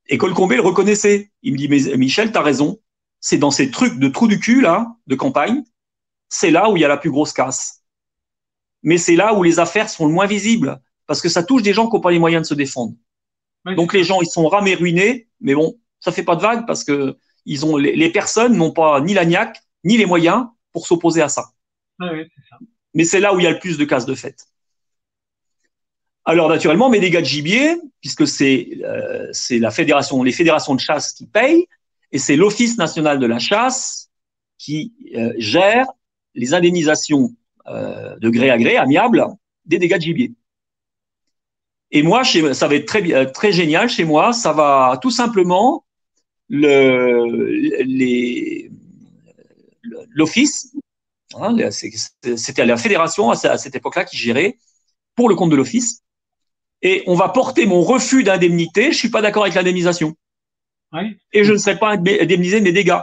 Et Colcombé le reconnaissait. Il me dit, mais Michel, t'as raison. C'est dans ces trucs de trous du cul, là, de campagne, c'est là où il y a la plus grosse casse. Mais c'est là où les affaires sont le moins visibles, parce que ça touche des gens qui n'ont pas les moyens de se défendre. Donc les gens, ils sont ramés ruinés, mais bon, ça fait pas de vague parce que les personnes n'ont pas ni la niaque, ni les moyens pour s'opposer à ça. Ah oui, c'est ça. Mais c'est là où il y a le plus de casse de fête. Alors, naturellement, mes dégâts de gibier, puisque c'est les fédérations de chasse qui payent, et c'est l'Office national de la chasse qui gère les indemnisations de gré à gré, amiables, des dégâts de gibier. Et moi, ça va être très génial chez moi. Ça va tout simplement l'office, hein, c'était la fédération à cette époque-là qui gérait pour le compte de l'office. Et on va porter mon refus d'indemnité. Je suis pas d'accord avec l'indemnisation. Oui. Et je ne serai pas indemnisé de mes dégâts.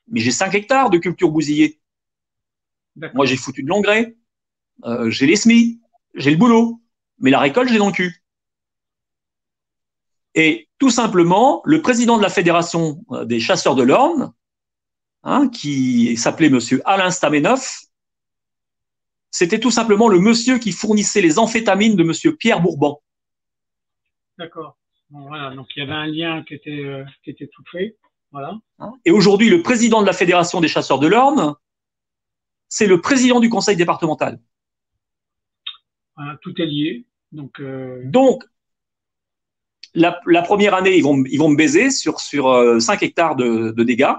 Mais j'ai 5 hectares de culture bousillée. Moi, j'ai foutu de l'engrais, j'ai les semis, j'ai le boulot. Mais la récolte, j'ai dans le cul. Et tout simplement, le président de la fédération des chasseurs de l'Orne, hein, qui s'appelait monsieur Alain Stamenoff, c'était tout simplement le monsieur qui fournissait les amphétamines de monsieur Pierre Bourban. D'accord. Bon, voilà, donc il y avait un lien qui était tout fait. Voilà. Et aujourd'hui, le président de la fédération des chasseurs de l'Orne, c'est le président du conseil départemental. Voilà, tout est lié. Donc, la première année, ils vont me baiser sur 5 hectares de dégâts.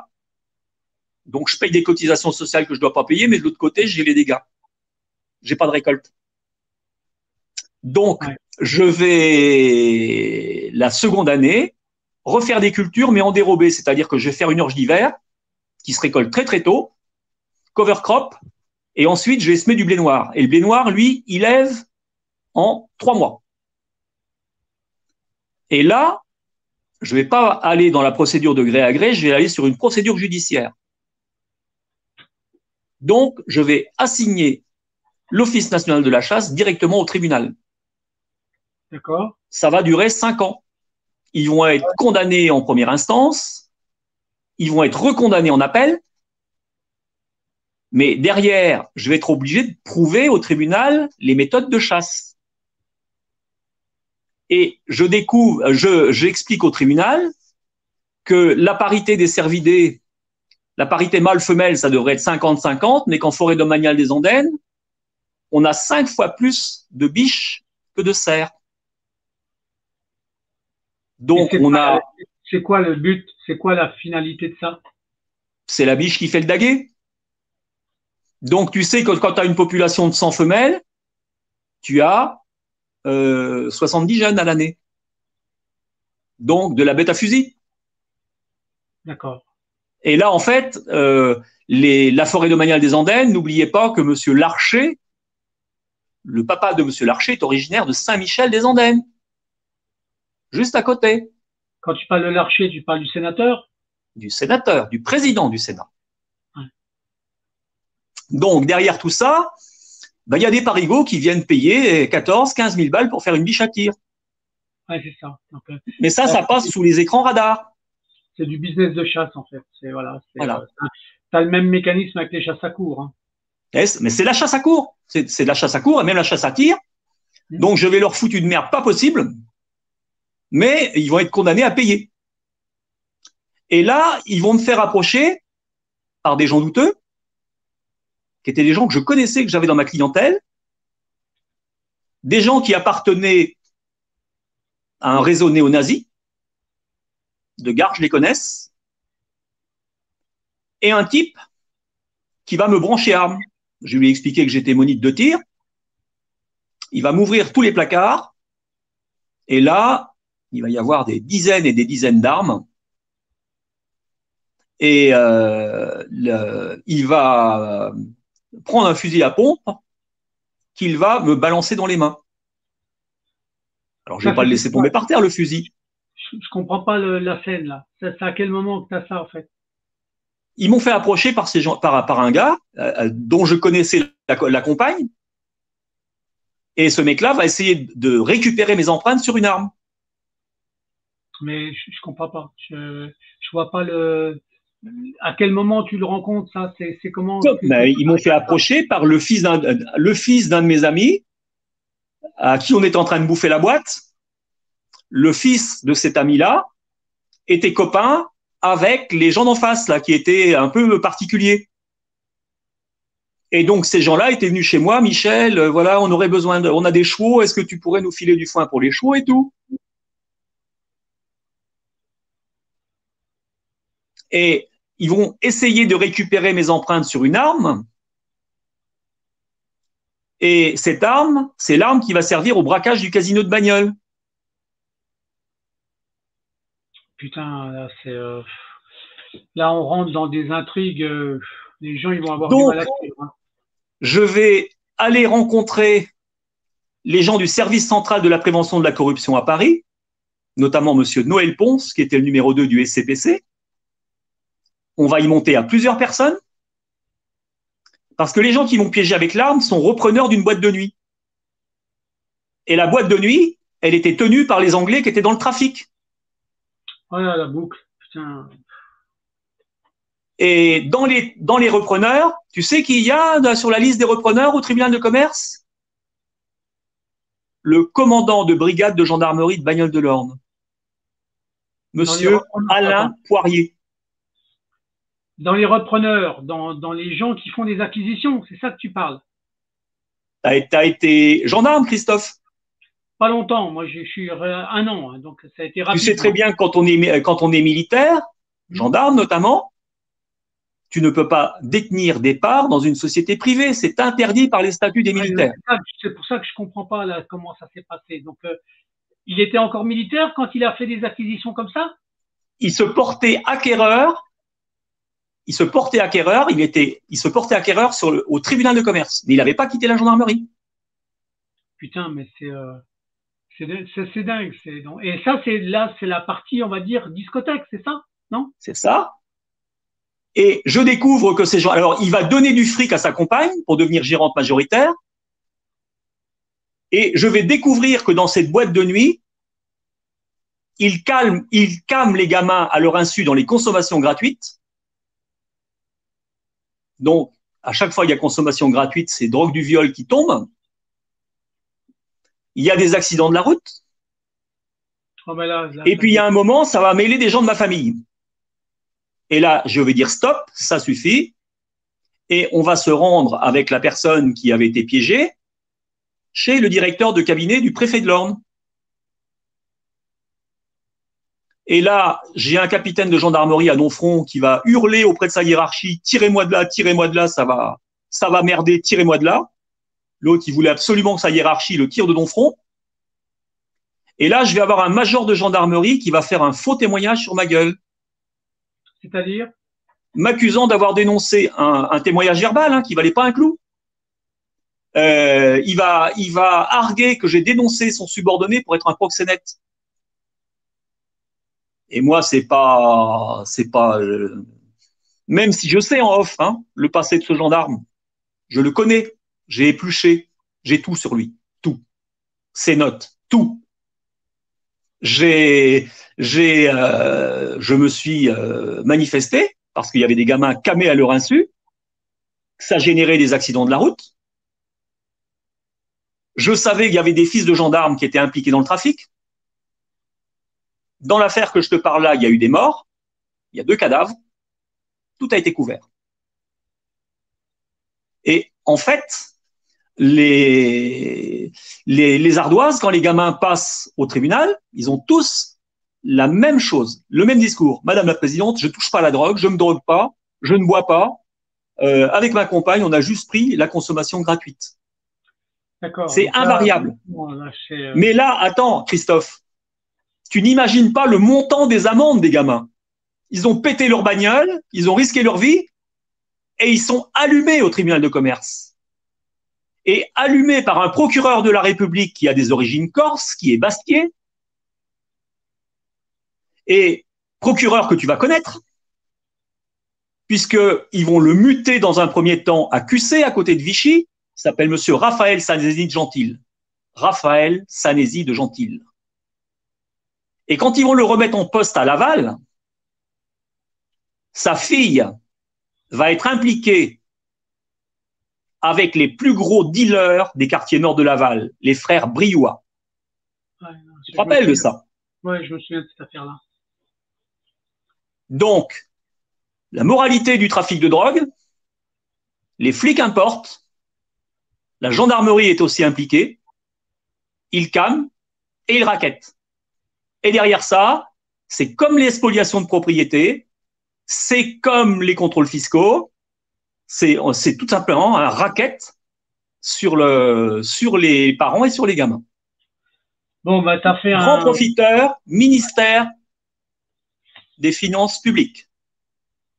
Donc, je paye des cotisations sociales que je ne dois pas payer, mais de l'autre côté, j'ai les dégâts. J'ai pas de récolte. Donc, je vais, la seconde année, refaire des cultures, mais en dérobé. C'est-à-dire que je vais faire une orge d'hiver qui se récolte très, très tôt, cover crop, et ensuite, je vais semer du blé noir. Et le blé noir, lui, il lève en 3 mois. Et là, je ne vais pas aller dans la procédure de gré à gré, je vais aller sur une procédure judiciaire. Donc, je vais assigner l'Office national de la chasse directement au tribunal. D'accord. Ça va durer 5 ans. Ils vont être condamnés en première instance, ils vont être recondamnés en appel, mais derrière, je vais être obligé de prouver au tribunal les méthodes de chasse. Et j'explique au tribunal que la parité des cervidés, la parité mâle-femelle, ça devrait être 50-50, mais qu'en forêt domaniale des Andennes, on a 5 fois plus de biches que de cerfs. Donc, c'est quoi le but? C'est quoi la finalité de ça? C'est la biche qui fait le daguet. Donc, tu sais que quand tu as une population de 100 femelles, tu as 70 jeunes à l'année. Donc, de la bête à fusil. D'accord. Et là, en fait, la forêt domaniale des Andennes, n'oubliez pas que monsieur Larcher, le papa de monsieur Larcher, est originaire de Saint-Michel des Andennes. Juste à côté. Quand tu parles de Larcher, tu parles du sénateur? Du sénateur, du président du Sénat. Ouais. Donc, derrière tout ça, ben, y a des parigots qui viennent payer 14-15 000 balles pour faire une biche à tir. Ouais, c'est ça. Donc, mais ça passe sous les écrans radars. C'est du business de chasse, en fait. Voilà. T'as le même mécanisme avec les chasses à courre. Hein. Yes, mais c'est la chasse à courre. C'est de la chasse à courre et même la chasse à tir. Donc, je vais leur foutre une merde pas possible, mais ils vont être condamnés à payer. Et là, ils vont me faire approcher par des gens douteux, qui étaient des gens que je connaissais, que j'avais dans ma clientèle, des gens qui appartenaient à un réseau néo-nazi, de Gare, je les connaisse, et un type qui va me brancher arme. Je lui ai expliqué que j'étais monite de tir. Il va m'ouvrir tous les placards, et là, il va y avoir des dizaines et des dizaines d'armes. Et il va prendre un fusil à pompe qu'il va me balancer dans les mains. Alors, je ne vais pas le laisser tomber par terre, le fusil. Je comprends pas la scène, là. C'est à quel moment que tu as ça, en fait? Ils m'ont fait approcher par un gars dont je connaissais la compagne. Et ce mec-là va essayer de récupérer mes empreintes sur une arme. Mais je comprends pas. Je vois pas à quel moment tu le rencontres, ça? C'est comment? Ils m'ont fait approcher par le fils d'un de mes amis à qui on était en train de bouffer la boîte. Le fils de cet ami-là était copain avec les gens d'en face, là, qui étaient un peu particuliers. Et donc, ces gens-là étaient venus chez moi, Michel, voilà, on a des chevaux, est-ce que tu pourrais nous filer du foin pour les chevaux et tout? Et ils vont essayer de récupérer mes empreintes sur une arme. Et cette arme, c'est l'arme qui va servir au braquage du casino de Bagnoles. Putain, là, on rentre dans des intrigues. Les gens, ils vont avoir du mal à suivre. Hein. Je vais aller rencontrer les gens du service central de la prévention de la corruption à Paris, notamment monsieur Noël Ponce, qui était le numéro 2 du SCPC. On va y monter à plusieurs personnes, parce que les gens qui vont piéger avec l'arme sont repreneurs d'une boîte de nuit. Et la boîte de nuit, elle était tenue par les Anglais qui étaient dans le trafic. Voilà la boucle. Putain. Et dans les repreneurs, tu sais qu'il y a sur la liste des repreneurs au tribunal de commerce le commandant de brigade de gendarmerie de Bagnoles-de-l'Orne, monsieur Alain Poirier. Dans les repreneurs, dans les gens qui font des acquisitions, c'est ça que tu parles? T'as été gendarme, Christophe? Pas longtemps, moi je suis 1 an, hein, donc ça a été rapide. Tu sais très bien quand on est militaire, gendarme notamment, tu ne peux pas détenir des parts dans une société privée, c'est interdit par les statuts des militaires. C'est pour ça que je comprends pas là, comment ça s'est passé. Donc il était encore militaire quand il a fait des acquisitions comme ça? Il se portait acquéreur. Il se portait acquéreur au tribunal de commerce, mais il n'avait pas quitté la gendarmerie. Putain, mais c'est dingue. Et ça, c'est la partie, on va dire, discothèque, c'est ça, non? C'est ça. Et je découvre que ces gens, alors il va donner du fric à sa compagne pour devenir gérante majoritaire, et je vais découvrir que dans cette boîte de nuit, il calme les gamins à leur insu dans les consommations gratuites. Donc, à chaque fois il y a consommation gratuite, c'est drogue du viol qui tombe. Il y a des accidents de la route. Oh, ben là, et puis il y a un moment, ça va mêler des gens de ma famille. Et là, je vais dire stop, ça suffit. Et on va se rendre avec la personne qui avait été piégée chez le directeur de cabinet du préfet de l'Orne. Et là, j'ai un capitaine de gendarmerie à Donfront qui va hurler auprès de sa hiérarchie, tirez-moi de là, ça va merder, tirez-moi de là. L'autre, il voulait absolument que sa hiérarchie le tire de Donfront. Et là, je vais avoir un major de gendarmerie qui va faire un faux témoignage sur ma gueule. C'est-à-dire? M'accusant d'avoir dénoncé un témoignage verbal qui valait pas un clou. Il va arguer que j'ai dénoncé son subordonné pour être un proxénète. Et moi, c'est pas, même si je sais en off, le passé de ce gendarme, je le connais, j'ai épluché, j'ai tout sur lui, tout, ses notes, tout. Je me suis manifesté parce qu'il y avait des gamins camés à leur insu, ça générait des accidents de la route. Je savais qu'il y avait des fils de gendarmes qui étaient impliqués dans le trafic. Dans l'affaire que je te parle là, il y a eu des morts, il y a 2 cadavres, tout a été couvert. Et en fait, les ardoises, quand les gamins passent au tribunal, ils ont tous la même chose, le même discours. Madame la Présidente, je ne touche pas à la drogue, je ne me drogue pas, je ne bois pas. Avec ma compagne, on a juste pris la consommation gratuite. C'est invariable. Mais là, attends, Christophe, tu n'imagines pas le montant des amendes des gamins. Ils ont pété leur bagnole, ils ont risqué leur vie et ils sont allumés au tribunal de commerce. Et allumés par un procureur de la République qui a des origines corses, qui est Bastier, et procureur que tu vas connaître, puisqu'ils vont le muter dans un premier temps à QC, à côté de Vichy, il s'appelle monsieur Raphaël Sanesi de Gentil. Raphaël Sanesi de Gentil. Et quand ils vont le remettre en poste à Laval, sa fille va être impliquée avec les plus gros dealers des quartiers nord de Laval, les frères Briouat. Ouais, tu te rappelles de ça? Oui, je me souviens de cette affaire-là. Donc, la moralité du trafic de drogue, les flics importent, la gendarmerie est aussi impliquée, ils camment et ils raquettent. Et derrière ça, c'est comme les spoliations de propriété, c'est comme les contrôles fiscaux, c'est tout simplement un racket sur les parents et sur les gamins. Bon, bah, t'as fait Grand un, profiteur, ministère des finances publiques.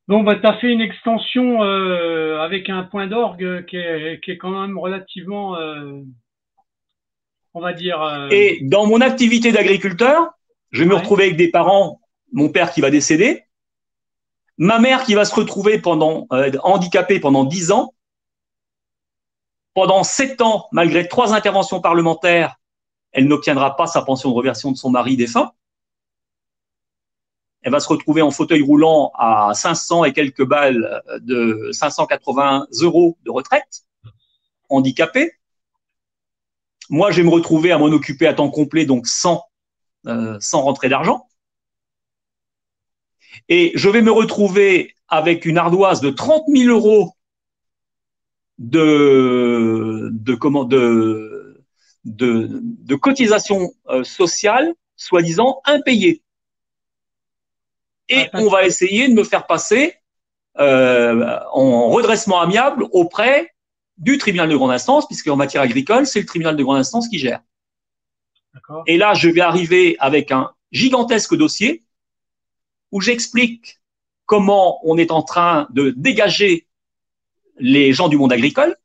bon, bah, t'as fait une extension, avec un point d'orgue qui est quand même relativement, on va dire, Et dans mon activité d'agriculteur, je vais me ouais. retrouver avec des parents, mon père qui va décéder, ma mère qui va se retrouver handicapée pendant 10 ans, pendant 7 ans, malgré 3 interventions parlementaires, elle n'obtiendra pas sa pension de réversion de son mari défunt. Elle va se retrouver en fauteuil roulant à 500 et quelques balles de 580 € de retraite, handicapée. Moi, je vais me retrouver à m'en occuper à temps complet, donc sans rentrée d'argent. Et je vais me retrouver avec une ardoise de 30 000 € de cotisation sociale, soi-disant impayée. Et Ah, on va essayer de me faire passer en redressement amiable auprès du tribunal de grande instance, puisque en matière agricole, c'est le tribunal de grande instance qui gère. Et là, je vais arriver avec un gigantesque dossier où j'explique comment on est en train de dégager les gens du monde agricole,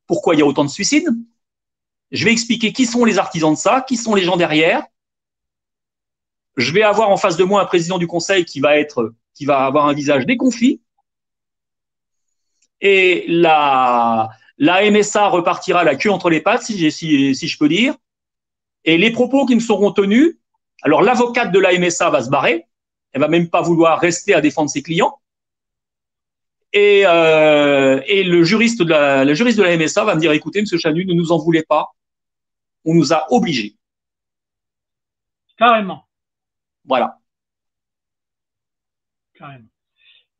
pourquoi il y a autant de suicides. Je vais expliquer qui sont les artisans de ça, qui sont les gens derrière. Je vais avoir en face de moi un président du conseil qui va avoir un visage déconfit. Et la MSA repartira la queue entre les pattes, si je peux dire. Et les propos qui me seront tenus, alors l'avocate de la MSA va se barrer, elle va même pas vouloir rester à défendre ses clients. Et le juriste de la MSA va me dire, écoutez, monsieur Chanu, ne nous en voulez pas, on nous a obligés. Carrément. Voilà. Carrément.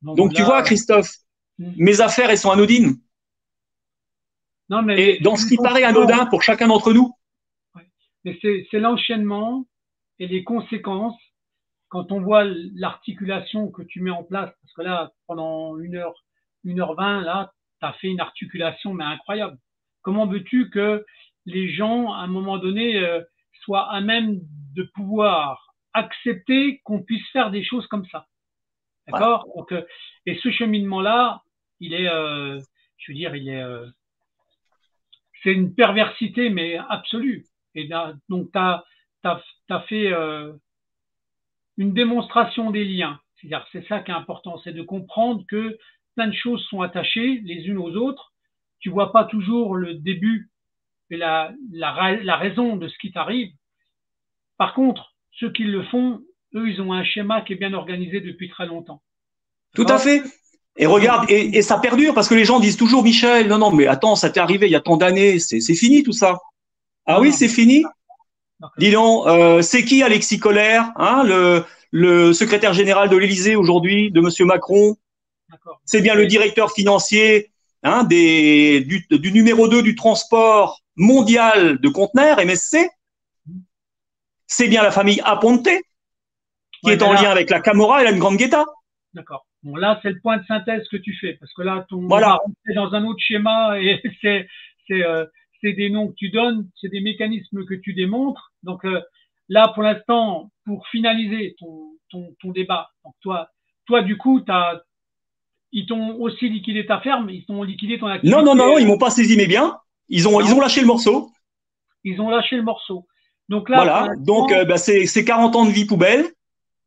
Donc tu vois, Christophe, mes affaires, elles sont anodines. Non, mais et dans ce qui paraît anodin pour chacun d'entre nous. Mais c'est l'enchaînement et les conséquences quand on voit l'articulation que tu mets en place, parce que là, pendant 1h20, là, tu as fait une articulation, mais incroyable. Comment veux-tu que les gens, à un moment donné, soient à même de pouvoir accepter qu'on puisse faire des choses comme ça? D'accord? Donc, et ce cheminement-là, il est, je veux dire, c'est une perversité, mais absolue. Et donc, tu as fait une démonstration des liens. C'est-à-dire, c'est ça qui est important, c'est de comprendre que plein de choses sont attachées les unes aux autres. Tu vois pas toujours le début et la raison de ce qui t'arrive. Par contre, ceux qui le font, eux, ils ont un schéma qui est bien organisé depuis très longtemps. Tout à fait. Et regarde, et ça perdure parce que les gens disent toujours, Michel, non, non, mais attends, ça t'est arrivé il y a tant d'années, c'est fini tout ça. Ah non, oui, c'est fini. Dis donc, c'est qui Alexis Collère, hein, le secrétaire général de l'Élysée aujourd'hui, de Monsieur Macron? C'est bien le directeur financier, hein, du numéro 2 du transport mondial de conteneurs, MSC. C'est bien la famille Aponte qui est en lien avec la Camorra et la Ndrangheta. D'accord. Bon, là, c'est le point de synthèse que tu fais, parce que là, on va rentrer dans un autre schéma et c'est des noms que tu donnes, c'est des mécanismes que tu démontres. Donc là, pour l'instant, pour finaliser ton débat, donc toi, du coup, ils t'ont aussi liquidé ta ferme, ils t'ont liquidé ton activité. Non, ils m'ont pas saisi mes biens. Ils ont lâché le morceau. Ils ont lâché le morceau. Donc là, voilà. Donc c'est 40 ans de vie poubelle.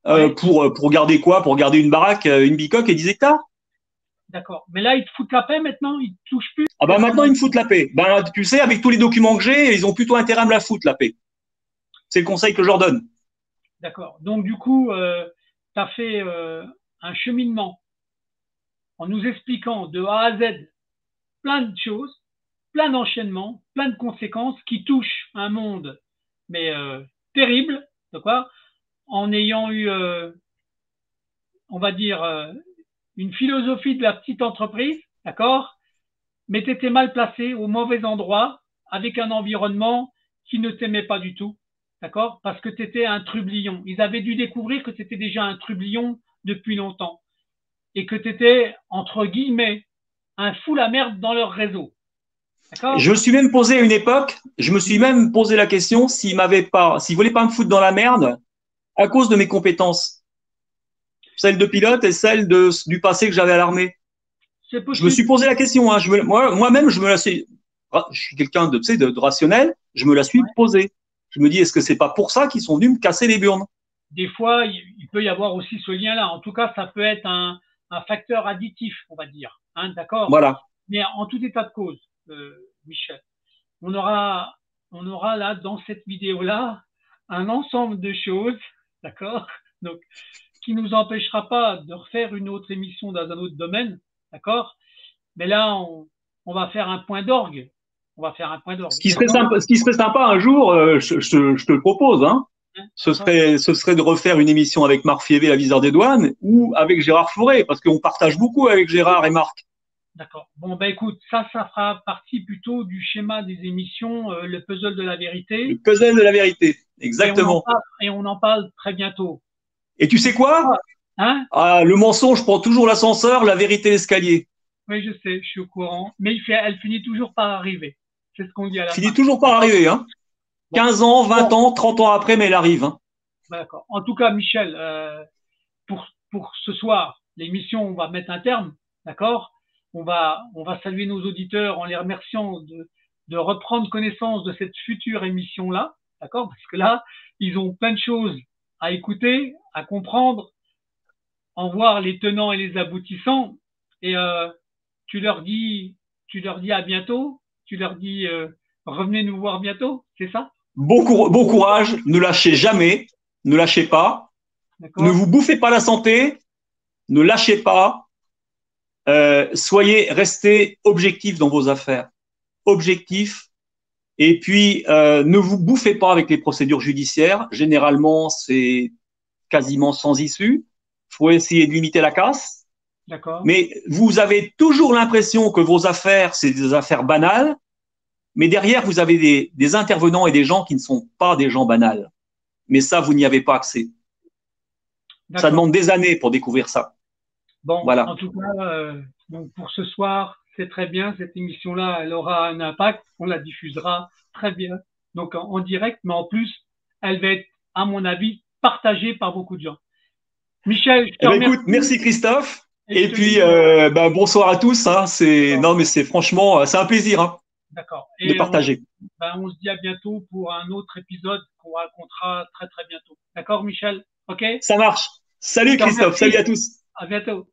Pour garder quoi? Pour garder une baraque, une bicoque et 10 hectares. D'accord. Mais là, ils te foutent la paix maintenant? Ils te touchent plus? Ah bah maintenant, ils me foutent la paix. Ben, tu sais, avec tous les documents que j'ai, ils ont plutôt intérêt à me la foutre, la paix. C'est le conseil que je leur donne. D'accord. Donc, du coup, tu as fait un cheminement en nous expliquant de A à Z plein de choses, plein d'enchaînements, plein de conséquences qui touchent un monde, mais terrible, d'accord, en ayant eu on va dire, une philosophie de la petite entreprise, d'accord? Mais tu étais mal placé au mauvais endroit, avec un environnement qui ne t'aimait pas du tout, d'accord? Parce que tu étais un trublion. Ils avaient dû découvrir que tu étais déjà un trublion depuis longtemps et que tu étais, entre guillemets, un fou la merde dans leur réseau. Je D'accord? me suis même posé à une époque, je me suis même posé la question s'ils voulaient pas me foutre dans la merde à cause de mes compétences, celles de pilote et celles du passé que j'avais à l'armée. C'est Je me suis possible. posé la question, hein. Moi-même, je me la suis, je suis quelqu'un de, tu sais, de rationnel, je me la suis Ouais. posée. Je me dis, est-ce que c'est pas pour ça qu'ils sont venus me casser les burnes? Des fois, il peut y avoir aussi ce lien-là. En tout cas, ça peut être un facteur additif, on va dire. Hein, d'accord? Voilà. Mais en tout état de cause, Michel, on aura, on aura là, dans cette vidéo-là, un ensemble de choses, d'accord? Donc, qui nous empêchera pas de refaire une autre émission dans un autre domaine, d'accord? Mais là, on va faire un point d'orgue. On va faire un point d'orgue, d'accord? Ce qui serait sympa un jour, je te le propose, hein, Hein, d'accord? ce serait de refaire une émission avec Marc Fievé, l'aviseur des douanes, ou avec Gérard Fauré, parce qu'on partage beaucoup avec Gérard et Marc. D'accord. Bon, ben écoute, ça fera partie plutôt du schéma des émissions, le puzzle de la Le vérité, puzzle de la vérité. et Exactement. on en parle très bientôt. Et tu sais quoi? Ah, hein? Ah, le mensonge prend toujours l'ascenseur, la vérité l'escalier. Oui, je sais, je suis au courant, mais elle finit toujours par arriver. C'est ce qu'on dit à la Finit fin. toujours par D'accord? arriver, hein. Bon, 15 ans, 20 bon, ans, 30 ans après, mais elle arrive, hein. d'accord. En tout cas, Michel, pour ce soir, l'émission, on va mettre un terme, d'accord? On va saluer nos auditeurs en les remerciant de reprendre connaissance de cette future émission-là, d'accord? Parce que là, ils ont plein de choses à écouter, à comprendre, en voir les tenants et les aboutissants. Et tu leur dis, tu leur dis à bientôt, tu leur dis revenez nous voir bientôt, c'est ça? Bon courage, ne lâchez jamais, ne lâchez pas, ne D'accord? vous bouffez pas la santé, ne lâchez pas, restez objectif dans vos affaires, objectif. Et puis, ne vous bouffez pas avec les procédures judiciaires. Généralement, c'est quasiment sans issue. Il faut essayer de limiter la casse. D'accord? Mais vous avez toujours l'impression que vos affaires, c'est des affaires banales. Mais derrière, vous avez des intervenants et des gens qui ne sont pas des gens banals. Mais ça, vous n'y avez pas accès. Ça D'accord. demande des années pour découvrir ça. Bon, en Voilà. tout cas, donc pour ce soir, c'est très bien. Cette émission-là, elle aura un impact. On la diffusera très bien. Donc en direct, mais en plus, elle va être, à mon avis, partagée par beaucoup de gens. Michel, je te Eh ben, écoute, remercie merci Christophe. et je Et te puis, dis ben, bonsoir à tous, hein. Non, mais c'est franchement, c'est un plaisir, hein, d'accord. de Et partager. on se dit à bientôt pour un autre épisode qu'on racontera très très bientôt. D'accord, Michel? OK? Ça marche. Je Salut te Christophe, salut remercie. à tous. À bientôt.